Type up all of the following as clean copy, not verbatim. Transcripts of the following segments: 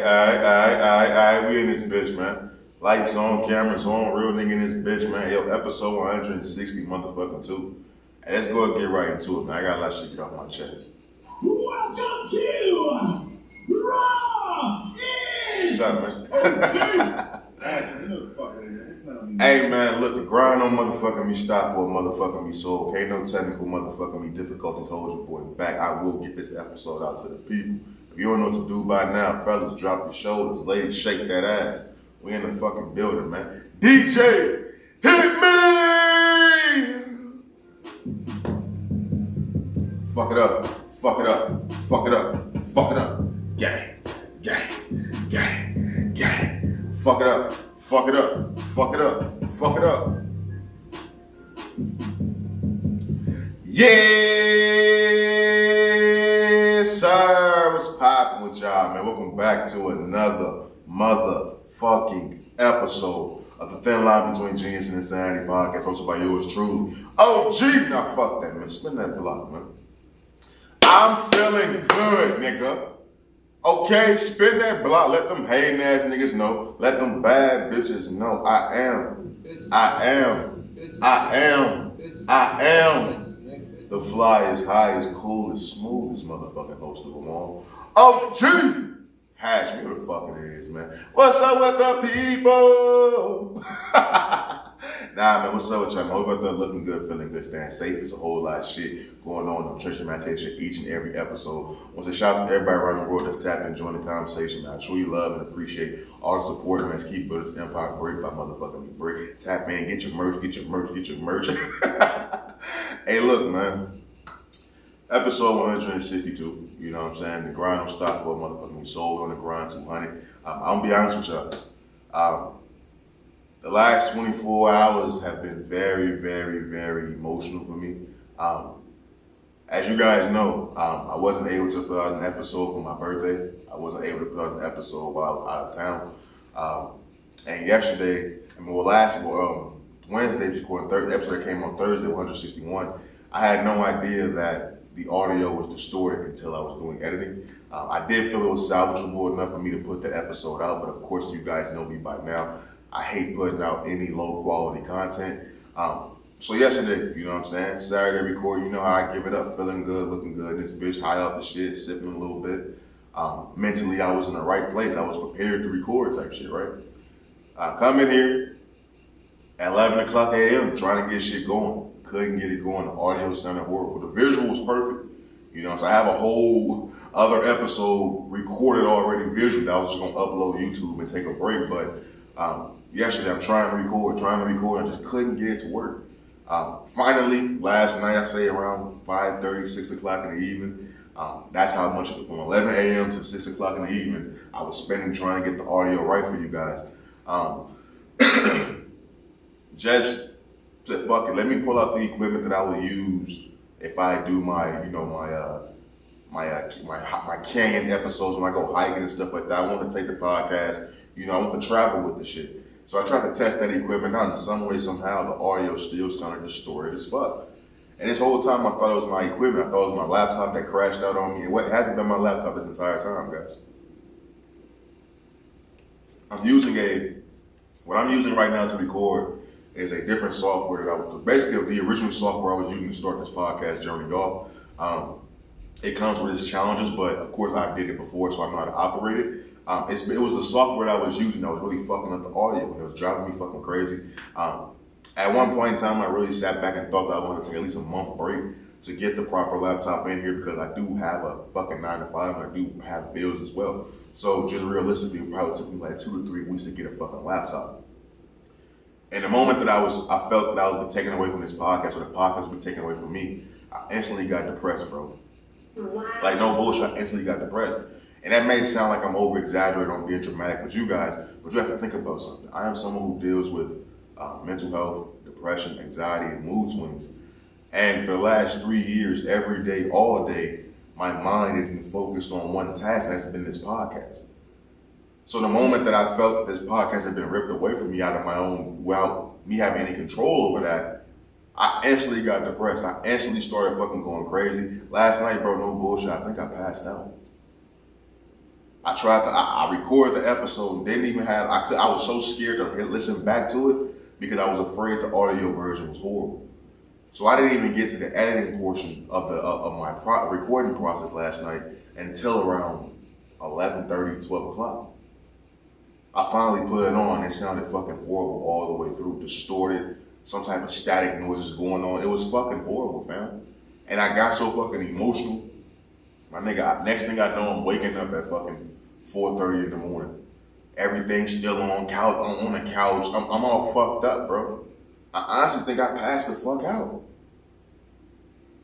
Alright, we in this bitch, man. Lights on, cameras on, real nigga in this bitch, man. Yo, episode 160, motherfucking 2. Hey, let's go and get right into it, man. I got a lot of shit to get off my chest. Welcome to Raw What's up, man? Hey, man, look, the grind on motherfucking me stop for a motherfucking me soul. Ain't no technical motherfucking me difficulties. Hold your boy back. I will get this episode out to the people. If you don't know what to do by now, fellas, drop your shoulders. Ladies, shake that ass. We in the fucking building, man. DJ, hit me! Fuck it up. Fuck it up. Fuck it up. Fuck it up. Gang. Gang. Gang. Gang. Fuck it up. Fuck it up. Fuck it up. Fuck it up. Yes, sir. What's poppin' with y'all, man? Welcome back to another motherfucking episode of the Thin Line Between Genius and Insanity podcast, hosted by yours truly, OG. Now fuck that, man. Spin that block, man. I'm feeling good, nigga. Okay, spin that block. Let them hating ass niggas know. Let them bad bitches know. I am the flyest, highest, coolest, smoothest motherfucking host of them all. OGHatch, who the fuck it is, man. What's up with the people? Nah, man, what's up with y'all? I'm over there looking good, feeling good, staying safe. It's a whole lot of shit going on. I'm church meditation each and every episode. I want to shout out to everybody around the world that's tapping and joining the conversation, man. I truly love and appreciate all the support, man. Let's keep building this empire brick by motherfucking brick. Tap in, get your merch, get your merch, get your merch. Hey, look, man. Episode 162, you know what I'm saying? The grind don't stop for a motherfucking soul. On the grind 200. I'm gonna be honest with y'all. The last 24 hours have been very, very, very emotional for me. As you guys know, I wasn't able to put out an episode for my birthday. I wasn't able to put out an episode while I was out of town. And yesterday, Wednesday, the episode that came on Thursday, 161, I had no idea that the audio was distorted until I was doing editing. I did feel it was salvageable enough for me to put that episode out, but of course you guys know me by now. I hate putting out any low quality content. So yesterday, you know what I'm saying? Saturday record, you know how I give it up, feeling good, looking good. This bitch high off the shit, sipping a little bit. Mentally, I was in the right place. I was prepared to record type shit, right? I come in here at 11 o'clock a.m. trying to get shit going. Couldn't get it going. The audio sounded horrible. The visual was perfect. You know, so I have a whole other episode recorded already visual that I was just gonna upload to YouTube and take a break. But yesterday I'm trying to record, and just couldn't get it to work. Finally, last night, I say around 5:30, 6 o'clock in the evening, that's how much, from 11 a.m. to 6 o'clock in the evening, I was spending trying to get the audio right for you guys. Just said, fuck it, let me pull out the equipment that I will use if I do my canyon episodes when I go hiking and stuff like that. I want to take the podcast, I want to travel with the shit. So I tried to test that equipment out, and in some way, somehow, the audio still sounded distorted as fuck. And this whole time, I thought it was my equipment. I thought it was my laptop that crashed out on me. It hasn't been my laptop this entire time, guys. What I'm using right now to record is a different software basically the original software I was using to start this podcast journey off. It comes with its challenges, but of course I did it before, so I know how to operate it. It was the software that I was using that was really fucking up the audio, and it was driving me fucking crazy. At one point in time, I really sat back and thought that I wanted to take at least a month break to get the proper laptop in here, because I do have a fucking 9 to 5 and I do have bills as well. So just realistically, it probably took me like 2 to 3 weeks to get a fucking laptop. And the moment that I felt that I was taken away from this podcast, or the podcast was taken away from me, I instantly got depressed, bro. Wow. Like, no bullshit, I instantly got depressed. And that may sound like I'm over-exaggerating on being dramatic with you guys, but you have to think about something. I am someone who deals with mental health, depression, anxiety, and mood swings. And for the last 3 years, every day, all day, my mind has been focused on one task, and that's been this podcast. So the moment that I felt that this podcast had been ripped away from me out of my own, without me having any control over that, I instantly got depressed. I instantly started fucking going crazy. Last night, bro, no bullshit, I think I passed out. I recorded the episode and didn't even have, I was so scared to listen back to it because I was afraid the audio version was horrible. So I didn't even get to the editing portion of my recording process last night until around 11:30, 12 o'clock. I finally put it on. It sounded fucking horrible all the way through, distorted, some type of static noises going on. It was fucking horrible, fam. And I got so fucking emotional. My nigga, next thing I know, I'm waking up at fucking 4:30 in the morning. Everything's still on the couch. I'm all fucked up, bro. I honestly think I passed the fuck out.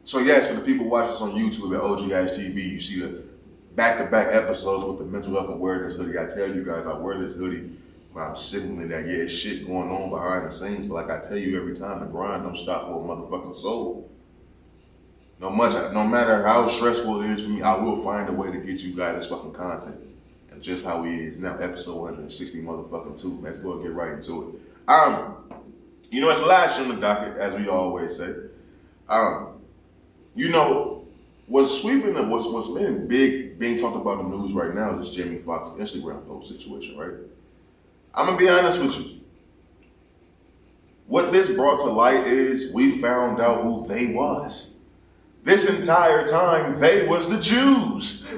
So yes, for the people watching this on YouTube at OGHatchTV, you see the back-to-back episodes with the mental health awareness hoodie. I tell you guys, I wear this hoodie when I'm sitting in that, yeah, shit going on behind the scenes, but like I tell you every time, the grind don't stop for a motherfucking soul. No matter how stressful it is for me, I will find a way to get you guys this fucking content. And just how it is now, episode 160 motherfucking 2. Let's go and get right into it. You know, it's last on the docket, as we always say. You know, what's sweeping and what's been being talked about in the news right now is this Jamie Foxx Instagram post situation, right? I'm gonna be honest with you. What this brought to light is we found out who they was. This entire time, they was the Jews.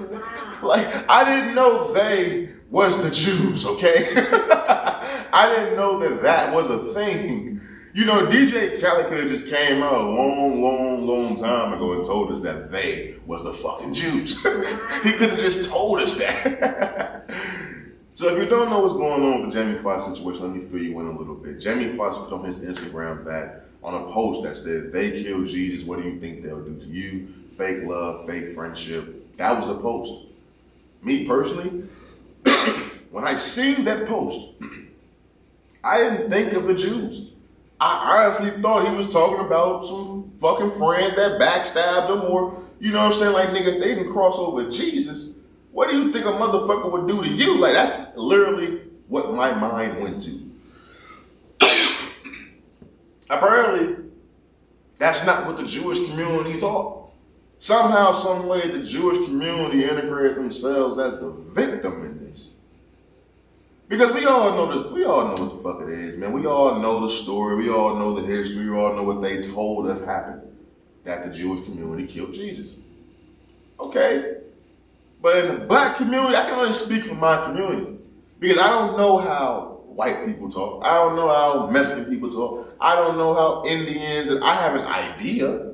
Like, I didn't know they was the Jews, okay? I didn't know that was a thing. You know, DJ Khaled could have just came out a long time ago and told us that they was the fucking Jews. He could have just told us that. So if you don't know what's going on with the Jamie Foxx situation, let me fill you in a little bit. Jamie Foxx put on his Instagram that on a post that said, they killed Jesus, what do you think they'll do to you? Fake love, fake friendship. That was the post. Me personally, when I seen that post, I didn't think of the Jews. I honestly thought he was talking about some fucking friends that backstabbed him, or, you know what I'm saying, like, nigga, if they didn't cross over Jesus, what do you think a motherfucker would do to you? Like, that's literally what my mind went to. Apparently, that's not what the Jewish community thought. Somehow, some way, the Jewish community integrated themselves as the victim in this. Because we all know this, we all know what the fuck it is, man. We all know the story, we all know the history, we all know what they told us happened. That the Jewish community killed Jesus. Okay. But in the black community, I can only speak for my community. Because I don't know how white people talk. I don't know how Mexican people talk. I don't know how Indians, and I have an idea.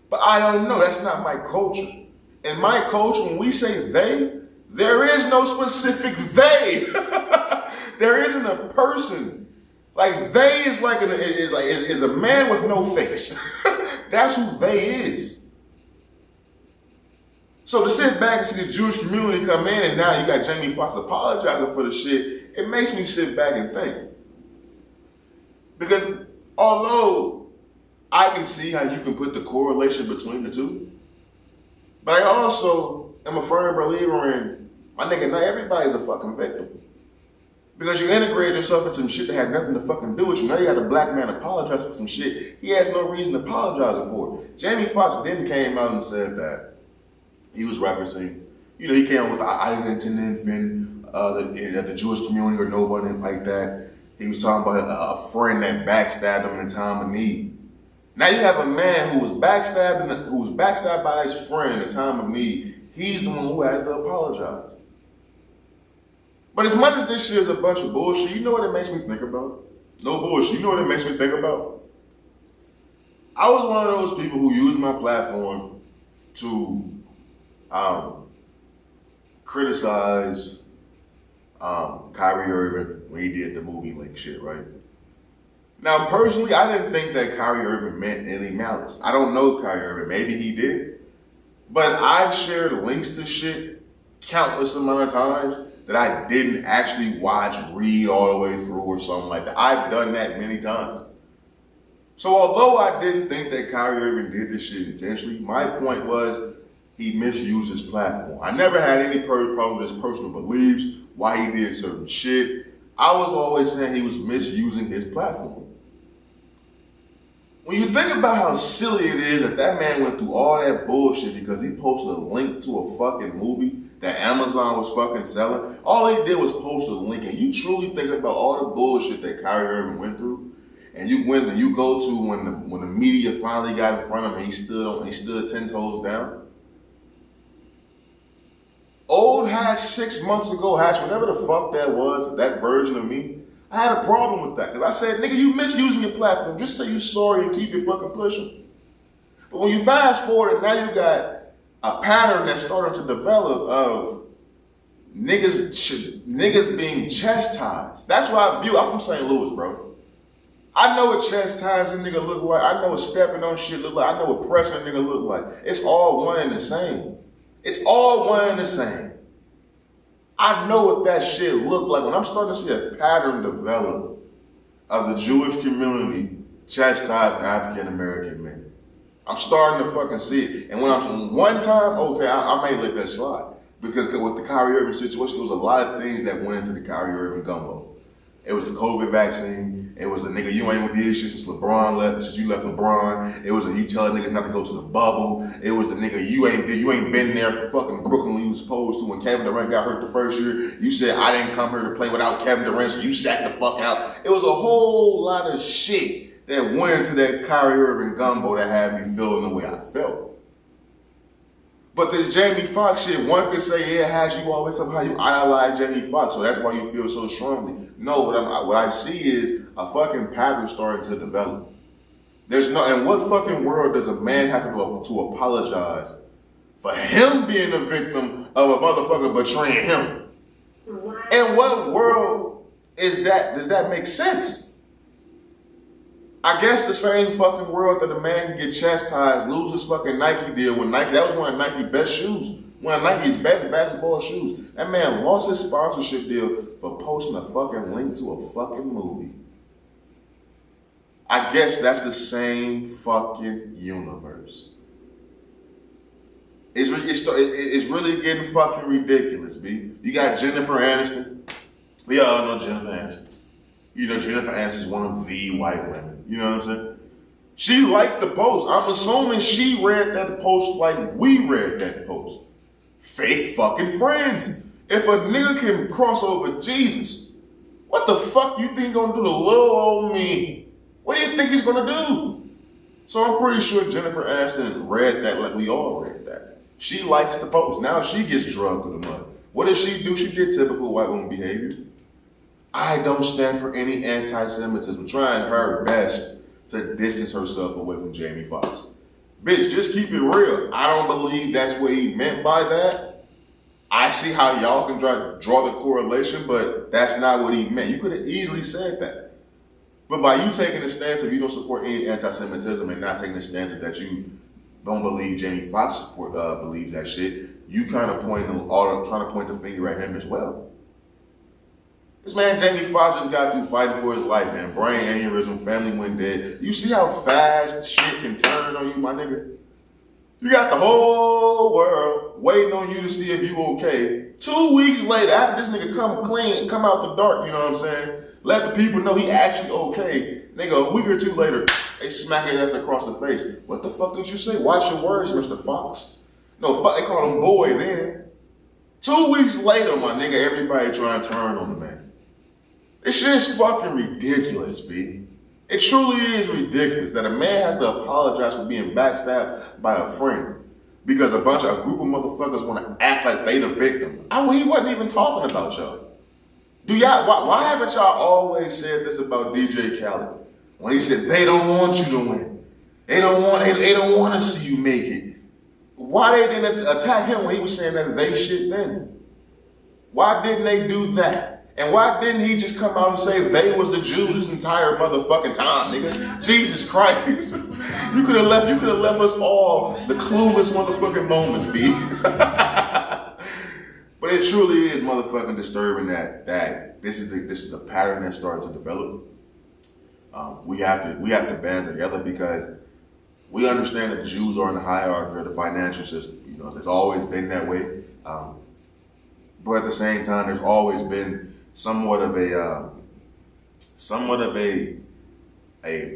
But I don't know, that's not my culture. In my culture, when we say they, there is no specific they. There isn't a person. Like, they is like is a man with no face. That's who they is. So to sit back and see the Jewish community come in and now you got Jamie Foxx apologizing for the shit, it makes me sit back and think. Because although I can see how you can put the correlation between the two, but I also am a firm believer in, my nigga, not everybody's a fucking victim. Because you integrated yourself in some shit that had nothing to fucking do with you. Now you got a black man apologize for some shit he has no reason to apologize for. Jamie Foxx then came out and said that he was referencing, you know, he came out with, I didn't intend to offend the Jewish community or nobody like that. He was talking about a friend that backstabbed him in a time of need. Now you have a man who was backstabbed by his friend in a time of need. He's the one who has to apologize. But as much as this shit is a bunch of bullshit, you know what it makes me think about? No bullshit. You know what it makes me think about? I was one of those people who used my platform to criticize Kyrie Irving when he did the movie link shit, right? Now, personally, I didn't think that Kyrie Irving meant any malice. I don't know Kyrie Irving. Maybe he did. But I've shared links to shit countless amount of times that I didn't actually watch, read all the way through or something like that. I've done that many times. So although I didn't think that Kyrie Irving did this shit intentionally, my point was he misused his platform. I never had any problem with his personal beliefs, why he did certain shit. I was always saying he was misusing his platform. When you think about how silly it is that man went through all that bullshit because he posted a link to a fucking movie that Amazon was fucking selling. All he did was post a link, and you truly think about all the bullshit that Kyrie Irving went through, and you go to when the media finally got in front of him, he stood 10 toes down. Old Hatch 6 months ago, Hatch, whatever the fuck that was, that version of me, I had a problem with that. Because I said, nigga, you misusing your platform. Just say you sorry and keep your fucking pushing. But when you fast forward and now you got a pattern that's starting to develop of niggas being chastised. That's what I view. I'm from St. Louis, bro. I know what chastising nigga look like. I know what stepping on shit look like. I know what pressing a nigga look like. It's all one and the same. It's all one and the same. I know what that shit look like when I'm starting to see a pattern develop of the Jewish community chastise African American men. I'm starting to fucking see it. And when I'm one time, okay, I may let that slide. Because with the Kyrie Irving situation, there was a lot of things that went into the Kyrie Irving gumbo. It was the COVID vaccine. It was the nigga, you ain't with this shit since LeBron left, since you left LeBron. It was you telling niggas not to go to the bubble. It was the nigga, you ain't been there for fucking Brooklyn when you was supposed to. When Kevin Durant got hurt the first year, you said, I didn't come here to play without Kevin Durant, so you sat the fuck out. It was a whole lot of shit that went into that Kyrie Irving gumbo that had me feeling the way I felt. But this Jamie Foxx shit, one could say, yeah, Hash, you always somehow you idolize Jamie Foxx, so that's why you feel so strongly. No, what I see is a fucking pattern starting to develop. In what fucking world does a man have to apologize for him being a victim of a motherfucker betraying him? In what world is that? Does that make sense? I guess the same fucking world that a man can get chastised, lose his fucking Nike deal when Nike, that was one of Nike's best shoes, one of Nike's best basketball shoes. That man lost his sponsorship deal for posting a fucking link to a fucking movie. I guess that's the same fucking universe. It's really getting fucking ridiculous, B. You got Jennifer Aniston. We all know Jennifer Aniston. You know, Jennifer Aniston is one of the white women. You know what I'm saying? She liked the post. I'm assuming she read that post like we read that post. Fake fucking friends. If a nigga can cross over Jesus, what the fuck you think gonna do to little old me? What do you think he's gonna do? So I'm pretty sure Jennifer Aniston read that like we all read that. She likes the post. Now she gets drugged through the mud. What does she do? She did typical white woman behavior. I don't stand for any anti-Semitism, trying her best to distance herself away from Jamie Foxx. Bitch, just keep it real. I don't believe that's what he meant by that. I see how y'all can draw the correlation, but that's not what he meant. You could have easily said that. But by you taking the stance of you don't support any anti-Semitism and not taking the stance of that you don't believe Jamie Foxx believes that shit, you kind of trying to point the finger at him as well. This man, Jamie Foxx, just got through fighting for his life, man. Brain aneurysm, family went dead. You see how fast shit can turn on you, my nigga? You got the whole world waiting on you to see if you okay. 2 weeks later, after this nigga come clean, come out the dark, you know what I'm saying? Let the people know he actually okay. Nigga, a week or two later, they smack his ass across the face. What the fuck did you say? Watch your words, Mr. Fox. No, fuck, they called him boy then. 2 weeks later, my nigga, everybody trying to turn on the man. This shit is fucking ridiculous, B. It truly is ridiculous that a man has to apologize for being backstabbed by a friend because a group of motherfuckers want to act like they the victim. He wasn't even talking about y'all. Why haven't y'all always said this about DJ Khaled? When he said they don't want you to win. They don't want to see you make it. Why they didn't attack him when he was saying that they shit then? Why didn't they do that? And why didn't he just come out and say they was the Jews this entire motherfucking time, nigga? Jesus Christ. You could have left us all the clueless motherfucking moments, B. But it truly is motherfucking disturbing that this is a pattern that's starting to develop. We have to band together because we understand that the Jews are in the hierarchy of the financial system. You know, it's always been that way. But at the same time, there's always been somewhat of a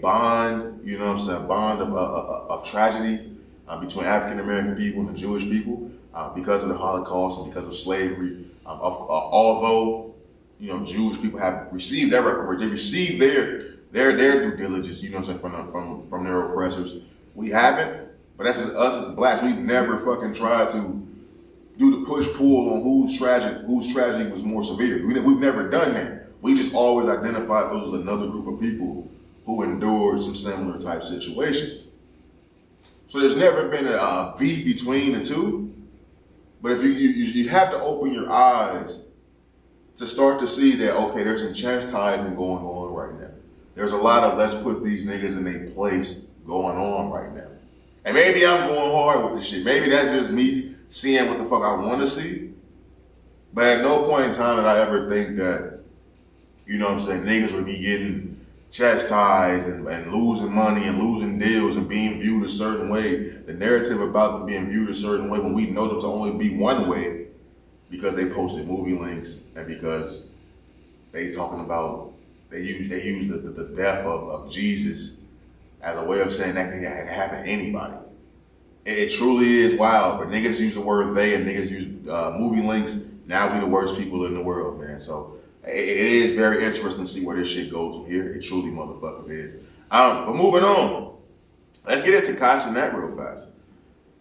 bond, you know what I'm saying, bond of tragedy between African American people and the Jewish people. because of the Holocaust and because of slavery. Although, you know, Jewish people have received their reparations, they received their due diligence, you know what I'm saying, from their oppressors. We haven't, but that's just us as blacks. We've never fucking tried to do the push-pull on whose tragedy was more severe. We've never done that. We just always identified those as another group of people who endured some similar type situations. So there's never been a beef between the two. But if you have to open your eyes to start to see that, okay, there's some chastising going on right now. There's a lot of let's put these niggas in their place going on right now. And maybe I'm going hard with this shit. Maybe that's just me seeing what the fuck I want to see. But at no point in time did I ever think that, you know what I'm saying, niggas would be getting chastised and losing money and losing deals and being viewed a certain way. The narrative about them being viewed a certain way when we know them to only be one way because they posted movie links and because they talking about, they use the death of Jesus as a way of saying that can happen to anybody. It truly is wild, but niggas use the word they and niggas use movie links. Now we the worst people in the world, man. So it is very interesting to see where this shit goes from here. It truly motherfucking is. But moving on, let's get into Cassinet real fast.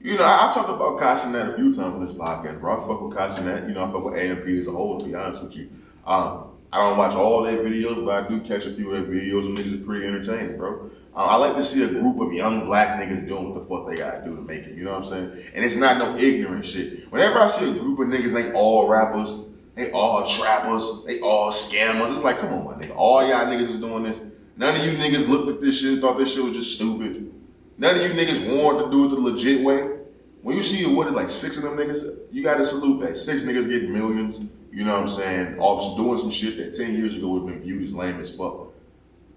You know, I talked about Cassinet a few times on this podcast, bro. I fuck with Cassinet. You know, I fuck with AMP as a whole, to be honest with you. I don't watch all their videos, but I do catch a few of their videos, and niggas is pretty entertaining, bro. I like to see a group of young black niggas doing what the fuck they gotta do to make it, you know what I'm saying? And it's not no ignorant shit. Whenever I see a group of niggas, they all rappers, they all trappers, they all scammers, it's like, come on, my nigga, all y'all niggas is doing this. None of you niggas looked at this shit and thought this shit was just stupid. None of you niggas wanted to do it the legit way. When you see what is like 6 of them niggas, you gotta salute that. 6 niggas getting millions, you know what I'm saying, off doing some shit that 10 years ago would have been viewed as lame as fuck.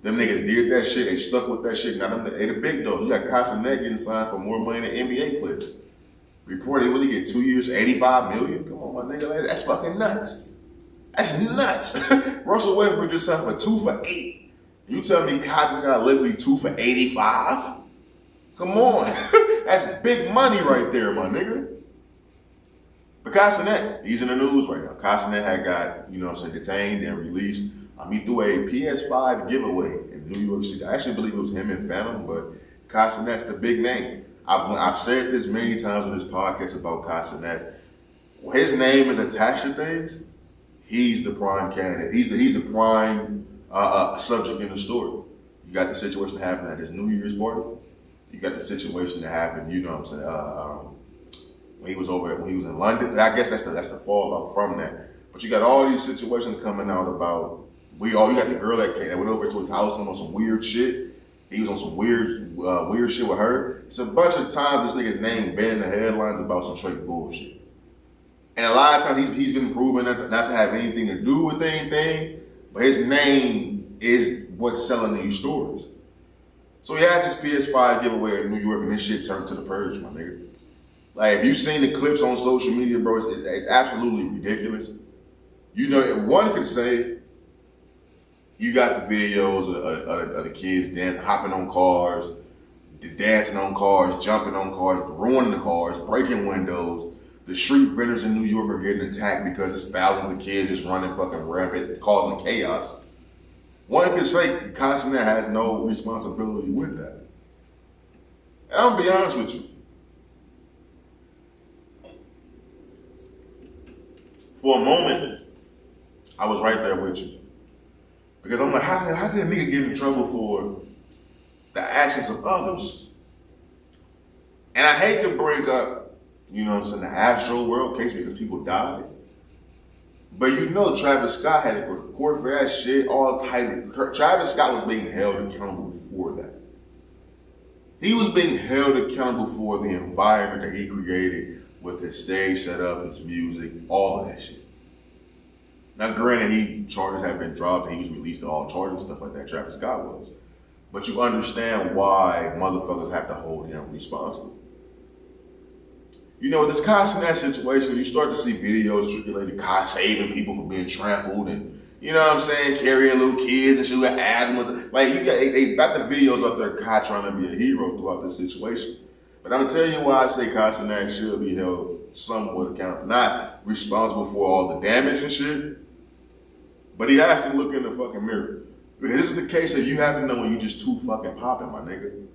Them niggas did that shit, they stuck with that shit. Now they the big dogs. You got Cassinet getting signed for more money than NBA players. Reported really get 2 years, 85 million. Come on, my nigga, that's fucking nuts. That's nuts. Russell Westbrook just signed for 2 for 8. You tell me Kai just got literally 2 for 85? Come on, that's big money right there, my nigga. But Cassinet, he's in the news right now. Cassinet had got, you know what I'm saying, detained and released. He threw a PS5 giveaway in New York City. I actually believe it was him and Phantom, but Cassinet's the big name. I've said this many times on this podcast about Cassinet. When his name is attached to things, he's the prime candidate. He's the prime subject in the story. You got the situation that happened at his New Year's party. You got the situation that happened, you know what I'm saying, when he was in London. I guess that's the fallout from that. But you got all these situations coming out about, you got the girl that went over to his house and on some weird shit. He was on some weird shit with her. It's a bunch of times this nigga's name been in the headlines about some straight bullshit. And a lot of times he's been proven not to have anything to do with anything, but his name is what's selling these stories. So he had this PS5 giveaway in New York, and this shit turned to the purge, my nigga. Like, if you've seen the clips on social media, bro, it's absolutely ridiculous. You know, one could say, you got the videos of the kids hopping on cars, dancing on cars, jumping on cars, ruining the cars, breaking windows. The street vendors in New York are getting attacked because there's thousands of kids just running fucking rampant, causing chaos. One could say Cassinet has no responsibility with that. And I'm gonna be honest with you. For a moment, I was right there with you. Because I'm like, how did a nigga get in trouble for the actions of others? And I hate to bring up, you know what I'm saying, the Astro World case because people died. But you know Travis Scott had to go to court for that shit, all type of, Travis Scott was being held accountable for that. He was being held accountable for the environment that he created with his stage setup, his music, all of that shit. Now, granted, charges have been dropped and he was released to all charges and stuff like that, Travis Scott was. But you understand why motherfuckers have to hold him responsible. You know, with this Cassinet situation, you start to see videos circulating Kai saving people from being trampled and, you know what I'm saying, carrying little kids and shit with asthma. Like, they got the videos up there, Kai trying to be a hero throughout this situation. But I'm gonna tell you why I say Cassinet should be held somewhat accountable. Not responsible for all the damage and shit, but he has to look in the fucking mirror. Because this is the case that you have to know when you just too fucking popping, my nigga.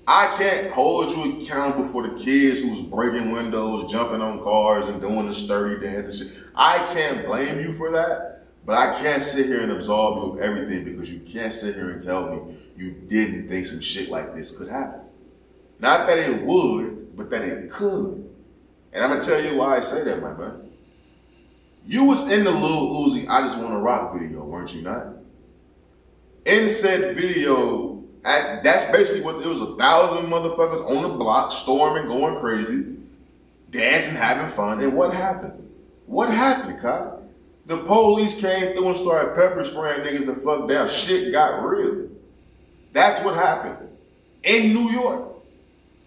I can't hold you accountable for the kids who's breaking windows, jumping on cars, and doing the sturdy dance and shit. I can't blame you for that, but I can't sit here and absolve you of everything because you can't sit here and tell me you didn't think some shit like this could happen. Not that it would, but that it could. And I'm gonna tell you why I say that, my man. You was in the Lil Uzi I Just Wanna Rock video, weren't you not? In said video, that's basically what it was, 1,000 motherfuckers on the block, storming, going crazy, dancing, having fun. And what happened? What happened, Kyle? The police came through and started pepper spraying niggas the fuck down. Shit got real. That's what happened. In New York.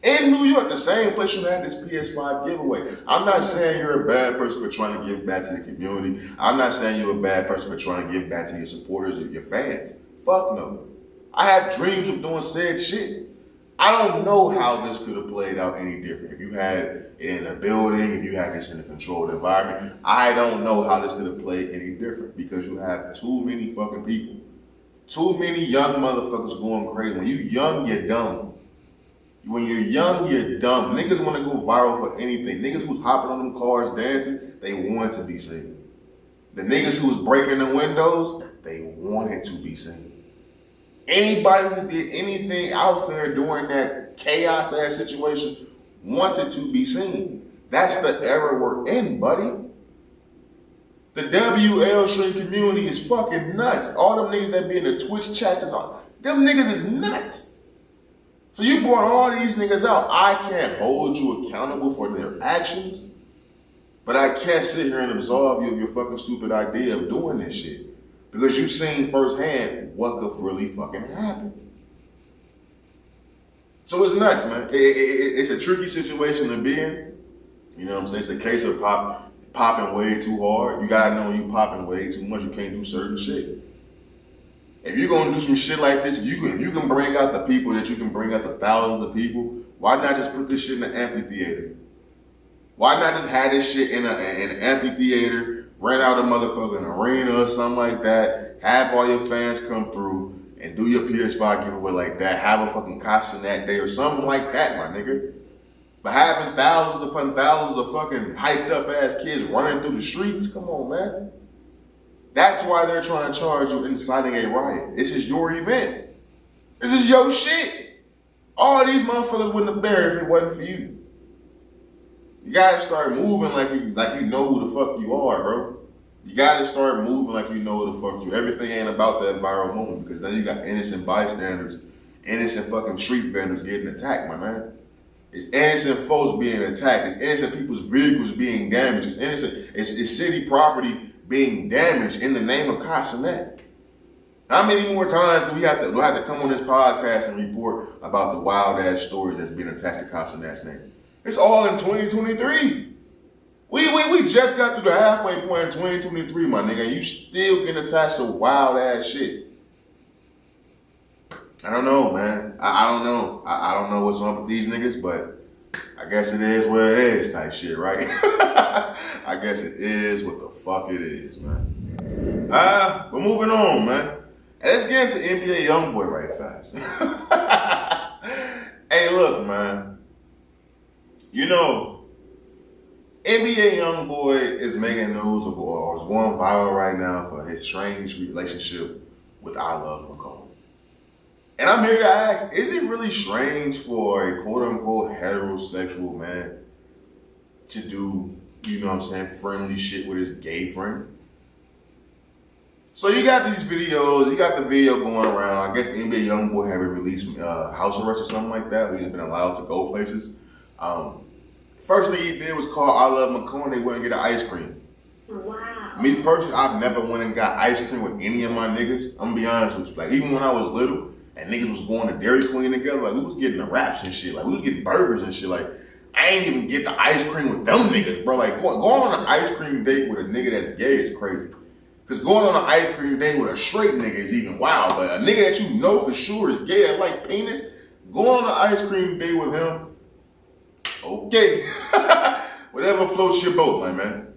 In New York, the same place you had this PS5 giveaway. I'm not saying you're a bad person for trying to give back to the community. I'm not saying you're a bad person for trying to give back to your supporters or your fans. Fuck no. I have dreams of doing said shit. I don't know how this could have played out any different. If you had it in a building, if you had this in a controlled environment, I don't know how this could have played any different because you have too many fucking people. Too many young motherfuckers going crazy. When you young, you're dumb. When you're young, you're dumb. Niggas want to go viral for anything. Niggas who's hopping on them cars dancing, they want to be seen. The niggas who's breaking the windows, they wanted to be seen. Anybody who did anything out there during that chaos-ass situation wanted to be seen. That's the era we're in, buddy. The WL stream community is fucking nuts. All them niggas that be in the Twitch chats and all, them niggas is nuts. So you brought all these niggas out. I can't hold you accountable for their actions, but I can't sit here and absolve you of your fucking stupid idea of doing this shit. Because you've seen firsthand what could really fucking happen. So it's nuts, man. It's a tricky situation to be in. You know what I'm saying? It's a case of popping way too hard. You gotta know when you popping way too much, you can't do certain shit. If you're gonna do some shit like this, if you can bring out the people that you can bring out the thousands of people, why not just put this shit in an amphitheater? Why not just have this shit in an amphitheater, rent out a motherfucking arena or something like that, have all your fans come through and do your PS5 giveaway like that, have a fucking costume that day or something like that, my nigga. But having thousands upon thousands of fucking hyped up ass kids running through the streets, come on, man. That's why they're trying to charge you inciting a riot. This is your event. This is your shit. All these motherfuckers wouldn't have been if it wasn't for you. You gotta start moving like you know who the fuck you are, bro. You gotta start moving like you know who the fuck you are. Everything ain't about that viral moment because then you got innocent bystanders, innocent fucking street vendors getting attacked, my man. It's innocent folks being attacked. It's innocent people's vehicles being damaged. It's innocent. It's city property being damaged in the name of Casanet. How many more times do we have to come on this podcast and report about the wild ass stories that's been attached to Casanet's name? It's all in 2023. We just got through the halfway point in 2023, my nigga, and you still getting attached to wild ass shit. I don't know, man. I don't know. I don't know what's wrong with these niggas, but I guess it is what it is type shit, right? I guess it is what the fuck it is, man. But moving on, man. And let's get into NBA Youngboy right fast. Hey, look, man. You know, NBA Youngboy is making news or is going viral right now for his strange relationship with I Love McCall. And I'm here to ask, is it really strange for a quote-unquote heterosexual man to do, you know what I'm saying, friendly shit with his gay friend? So you got these videos, you got the video going around. I guess the NBA Youngboy had been released from house arrest or something like that. He's been allowed to go places. First thing he did was call I Love McCall and they went and get an ice cream. Wow. Me personally, I've never went and got ice cream with any of my niggas. I'm gonna be honest with you. Like, even when I was little, and niggas was going to Dairy Queen together, like we was getting the wraps and shit, like we was getting burgers and shit, like I ain't even get the ice cream with them niggas, bro. Like going on an ice cream date with a nigga that's gay is crazy. Cause going on an ice cream date with a straight nigga is even wild, but a nigga that you know for sure is gay and like penis, going on an ice cream date with him, Okay. Whatever floats your boat, my man.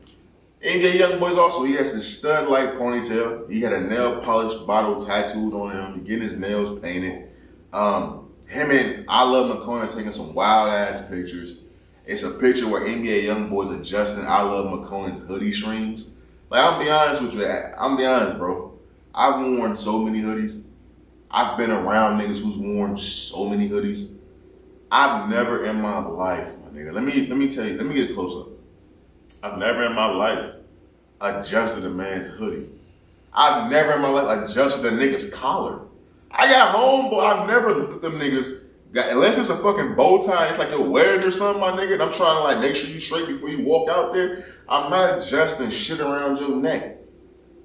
NBA Youngboy's also, he has this stud-like ponytail. He had a nail polish bottle tattooed on him. He getting his nails painted. Him and I Love McCoy taking some wild-ass pictures. It's a picture where NBA Youngboy's adjusting I Love McCoy's hoodie strings. Like, I'm be honest with you. I'm be honest, bro. I've worn so many hoodies. I've been around niggas who's worn so many hoodies. I've never in my life, my nigga. Let me tell you. Let me get close up. I've never in my life adjusted a man's hoodie. I've never in my life adjusted a nigga's collar. I got homeboy. I've never looked at them niggas. Unless it's a fucking bow tie, it's like you're wearing or something, my nigga. And I'm trying to like make sure you straight before you walk out there. I'm not adjusting shit around your neck.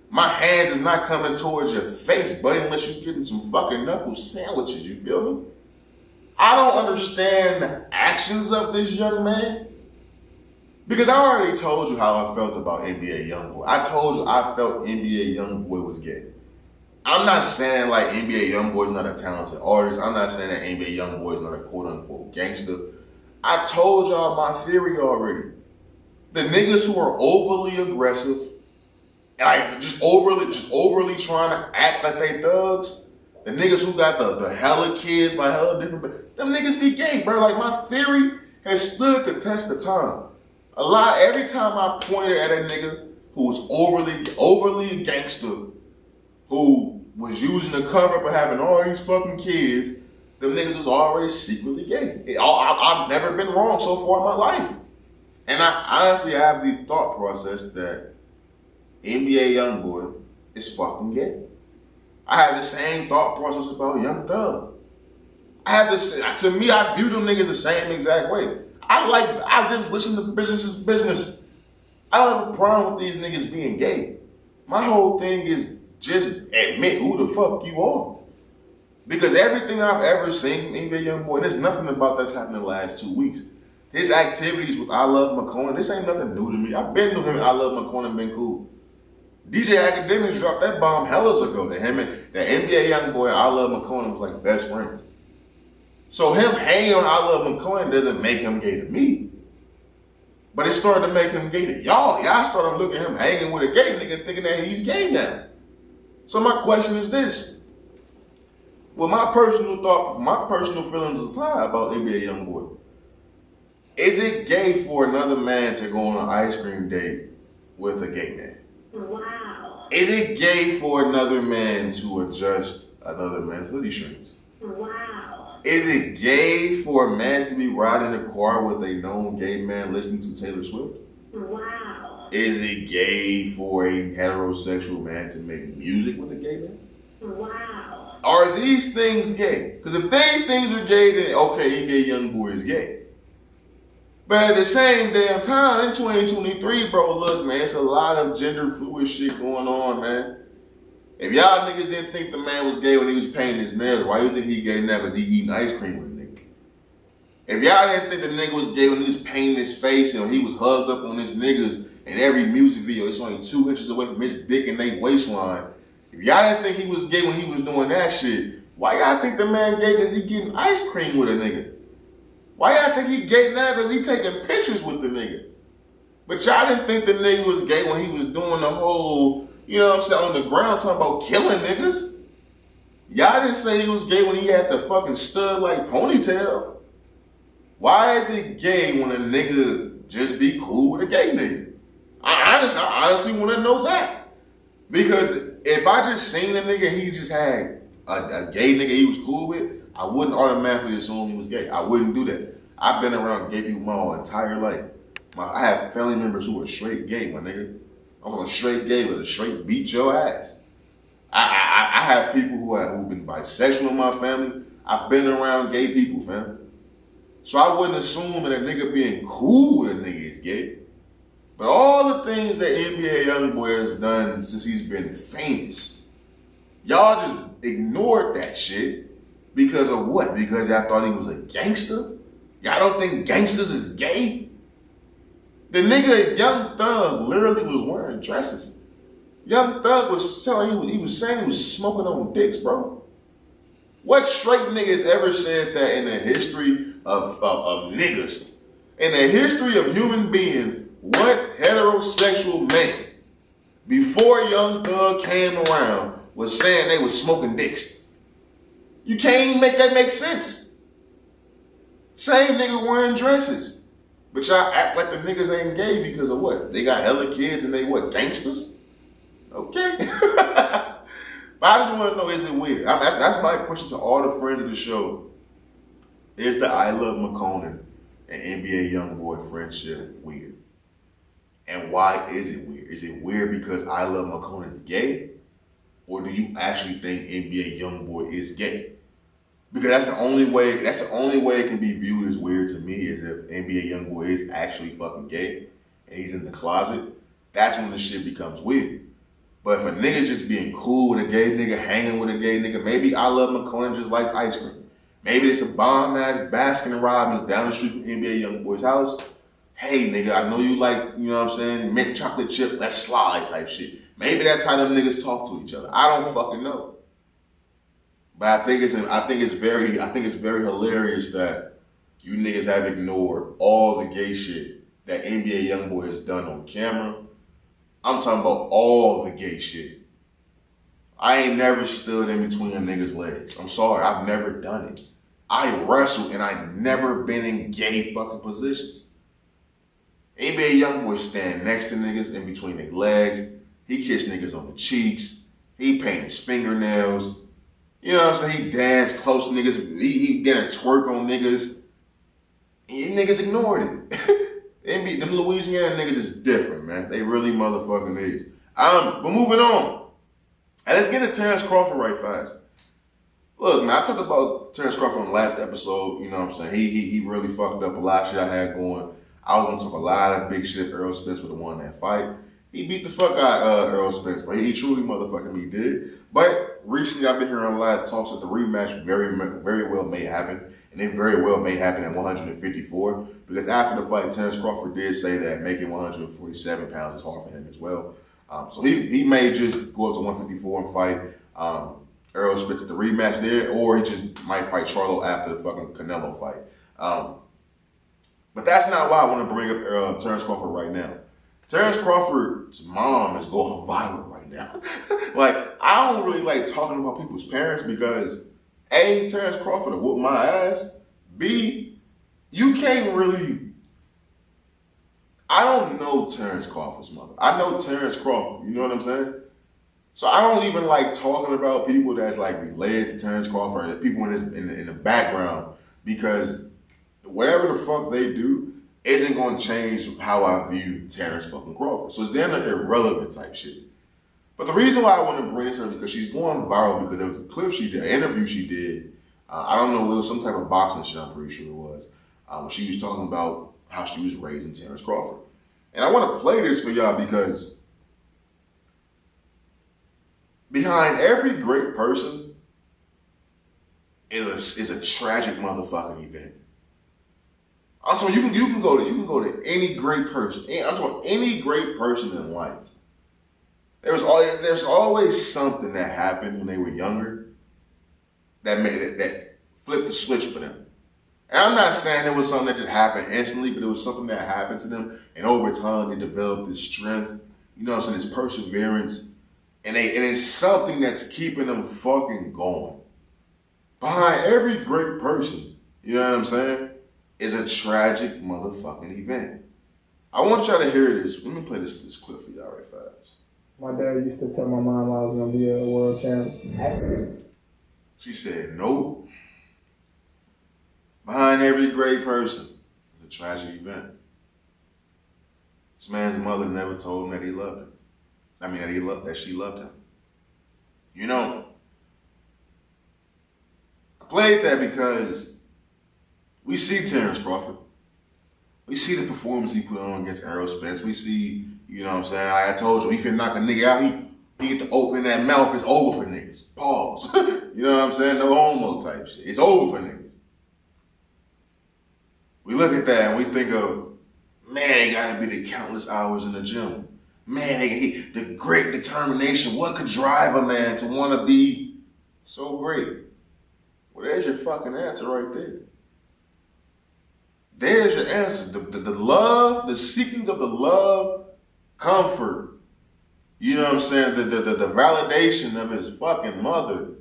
My hands is not coming towards your face, buddy, unless you're getting some fucking knuckle sandwiches. You feel me? I don't understand the actions of this young man. Because I already told you how I felt about NBA Youngboy. I told you I felt NBA Youngboy was gay. I'm not saying like NBA Youngboy's not a talented artist. I'm not saying that NBA Youngboy's not a quote-unquote gangster. I told y'all my theory already. The niggas who are overly aggressive, like just overly trying to act like they thugs, the niggas who got the hella kids by hella different, them niggas be gay, bro. Like my theory has stood the test of time. Every time I pointed at a nigga who was overly gangster, who was using the cover up of having all these fucking kids, them niggas was always secretly gay. I've never been wrong so far in my life. And I honestly have the thought process that NBA Youngboy is fucking gay. I have the same thought process about Young Thug. To me, I view them niggas the same exact way. I just listen to business is business. I don't have a problem with these niggas being gay. My whole thing is just admit who the fuck you are. Because everything I've ever seen from NBA Youngboy, there's nothing about that's happened in the last 2 weeks. His activities with I Love McCoy, this ain't nothing new to me. I've been to him and I Love McCoy and been cool. DJ Academics dropped that bomb hellas ago to him and the NBA Youngboy and I Love McCoy was like best friends. So him hanging on I Love McCoy doesn't make him gay to me. But it started to make him gay to y'all. Y'all started looking at him hanging with a gay nigga thinking that he's gay now. So my question is this. Well, my personal feelings aside about NBA Youngboy, is it gay for another man to go on an ice cream date with a gay man? Wow. Is it gay for another man to adjust another man's hoodie strings? Wow. Is it gay for a man to be riding a car with a known gay man listening to Taylor Swift? Wow. Is it gay for a heterosexual man to make music with a gay man? Wow. Are these things gay? Because if these things are gay, then okay, NBA Youngboy is gay. But at the same damn time, in 2023, bro, look, man, it's a lot of gender fluid shit going on, man. If y'all niggas didn't think the man was gay when he was painting his nails, why you think he gay now? Because he eating ice cream with a nigga. If y'all didn't think the nigga was gay when he was painting his face and he was hugged up on his niggas in every music video, it's only 2 inches away from his dick and they waistline. If y'all didn't think he was gay when he was doing that shit, why y'all think the man gay because he getting ice cream with a nigga? Why y'all think he gay now because he taking pictures with the nigga? But y'all didn't think the nigga was gay when he was doing the whole, you know what I'm saying, on the ground talking about killing niggas. Y'all didn't say he was gay when he had the fucking stud-like ponytail. Why is it gay when a nigga just be cool with a gay nigga? I honestly want to know that. Because if I just seen a nigga, he just had a gay nigga he was cool with, I wouldn't automatically assume he was gay. I wouldn't do that. I've been around gay people my whole entire life. I have family members who are straight gay, my nigga. I'm a straight gay with a straight beat your ass. I have people who've been bisexual in my family. I've been around gay people, fam. So I wouldn't assume that a nigga being cool with a nigga is gay. But all the things that NBA Youngboy has done since he's been famous, y'all just ignored that shit because of what? Because y'all thought he was a gangster? Y'all don't think gangsters is gay? The nigga Young Thug literally was wearing dresses. Young Thug was saying he was smoking on dicks, bro. What straight niggas ever said that in the history of niggas? In the history of human beings, what heterosexual man before Young Thug came around was saying they was smoking dicks? You can't even make that make sense. Same nigga wearing dresses. But y'all act like the niggas ain't gay because of what? They got hella kids and they what, gangsters? Okay. But I just want to know, is it weird? That's my question to all the friends of the show. Is the I Love McConan and NBA YoungBoy friendship weird? And why is it weird? Is it weird because I Love McConan is gay? Or do you actually think NBA YoungBoy is gay? Because that's the only way it can be viewed as weird to me, is if NBA YoungBoy is actually fucking gay and he's in the closet. That's when the shit becomes weird. But if a nigga's just being cool with a gay nigga, hanging with a gay nigga, maybe I Love McConan just like ice cream. Maybe it's a bomb ass Baskin Robbins down the street from NBA YoungBoy's house. Hey nigga, I know you like, you know what I'm saying, mint chocolate chip, let's slide type shit. Maybe that's how them niggas talk to each other. I don't fucking know. But I think it's very hilarious that you niggas have ignored all the gay shit that NBA YoungBoy has done on camera. I'm talking about all the gay shit. I ain't never stood in between a nigga's legs. I'm sorry, I've never done it. I wrestled and I've never been in gay fucking positions. NBA YoungBoy stand next to niggas in between their legs. He kiss niggas on the cheeks. He paint his fingernails. You know what I'm saying? He dance close to niggas. He get a twerk on niggas. And you niggas ignored it. Them Louisiana niggas is different, man. They really motherfucking is. But moving on. And let's get into Terrence Crawford right fast. Look, man, I talked about Terrence Crawford on the last episode. You know what I'm saying? He really fucked up a lot of shit I had going. I was going to talk a lot of big shit. Earl Spence would have won that fight. He beat the fuck out of Earl Spence, but he truly motherfucking me did. But recently I've been hearing a lot of talks that the rematch very well may happen. And it very well may happen at 154. Because after the fight, Terrence Crawford did say that making 147 pounds is hard for him as well. So he may just go up to 154 and fight Earl Spence at the rematch there, or he just might fight Charlo after the fucking Canelo fight. But that's not why I want to bring up Terrence Crawford right now. Terrence Crawford's mom is going viral right now. Like, I don't really like talking about people's parents because A, Terrence Crawford will whoop my ass. B, you can't really... I don't know Terrence Crawford's mother. I know Terrence Crawford, you know what I'm saying? So I don't even like talking about people that's like related to Terrence Crawford and people in the background, because whatever the fuck they do isn't going to change how I view Terrence fucking Crawford. So it's damn like irrelevant type shit. But the reason why I want to bring this up is because she's going viral because there was a clip she did, an interview she did. I don't know, it was some type of boxing shit, I'm pretty sure it was. When she was talking about how she was raising Terrence Crawford. And I want to play this for y'all because behind every great person is a tragic motherfucking event. I'm talking you can go to any great person. I'm talking any great person in life. There's always something that happened when they were younger that flipped the switch for them. And I'm not saying it was something that just happened instantly, but it was something that happened to them, and over time they developed this strength, you know what I'm saying, this perseverance, and it's something that's keeping them fucking going. Behind every great person, you know what I'm saying, is a tragic motherfucking event. I want y'all to hear this. Let me play this clip for y'all right fast. My dad used to tell my mom I was gonna be a world champ. She said, nope. Behind every great person is a tragic event. This man's mother never told him that he loved him. I mean, that she loved him. You know, I played that because we see Terrence Crawford. We see the performance he put on against Errol Spence. We see, you know what I'm saying, like I told you, he finna knock a nigga out, he get to open that mouth, it's over for niggas. Pause. You know what I'm saying? No homo type shit. It's over for niggas. We look at that and we think of, man, it gotta be the countless hours in the gym. Man, the great determination. What could drive a man to want to be so great? Well, there's your fucking answer right there. There's your answer. The love, the seeking of the love, comfort. You know what I'm saying? The validation of his fucking mother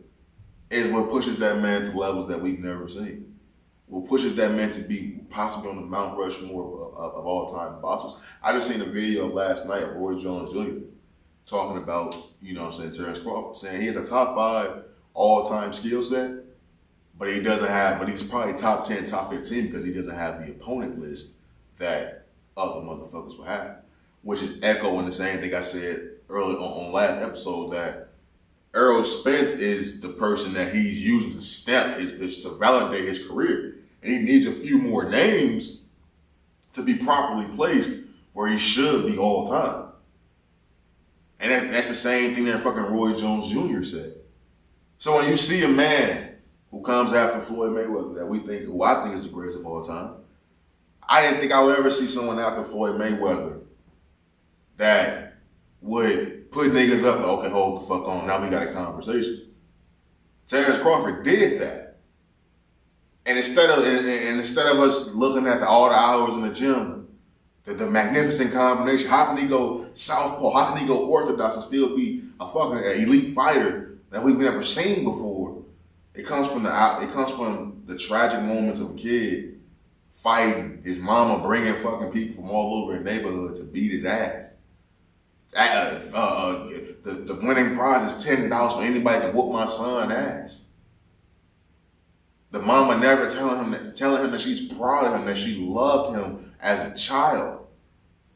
is what pushes that man to levels that we've never seen. What pushes that man to be possibly on the Mount Rushmore of all-time bosses. I just seen a video last night of Roy Jones Jr. talking about, you know what I'm saying, Terrence Crawford, saying he has a top 5 all-time skill set, but he's probably top 10, top 15 because he doesn't have the opponent list that other motherfuckers will have, which is echoing the same thing I said earlier on last episode, that Errol Spence is the person that he's using to stamp is to validate his career. And he needs a few more names to be properly placed where he should be all time. And that's the same thing that fucking Roy Jones Jr. said. So when you see a man who comes after Floyd Mayweather who I think is the greatest of all time, I didn't think I would ever see someone after Floyd Mayweather that would put niggas up like, okay, hold the fuck on, now we got a conversation. Terrence Crawford did that. And instead of us looking at all the hours in the gym, the magnificent combination, how can he go southpaw, how can he go orthodox and still be a fucking elite fighter that we've never seen before? It comes from the tragic moments of a kid fighting, his mama bringing fucking people from all over the neighborhood to beat his ass. The winning prize is $10 for anybody to whoop my son's ass. The mama never telling him that she's proud of him, that she loved him as a child,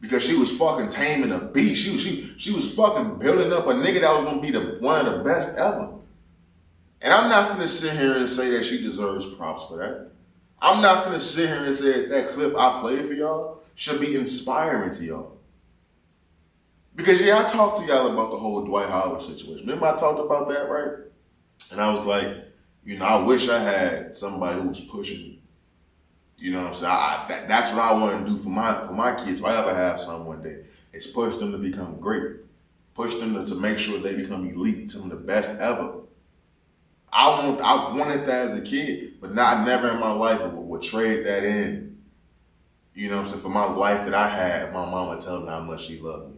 because she was fucking taming a beast. She was fucking building up a nigga that was gonna be one of the best ever. And I'm not gonna sit here and say that she deserves props for that. I'm not gonna sit here and say that clip I played for y'all should be inspiring to y'all. Because I talked to y'all about the whole Dwight Howard situation. Remember I talked about that, right? And I was like, you know, I wish I had somebody who was pushing me. You know what I'm saying? That's what I want to do for my kids. If I ever have some one day, is push them to become great. Push them to make sure they become elite, some of the best ever. I wanted that as a kid, but never in my life would trade that in. You know what I'm saying? For my life that I had, my mama telling me how much she loved me.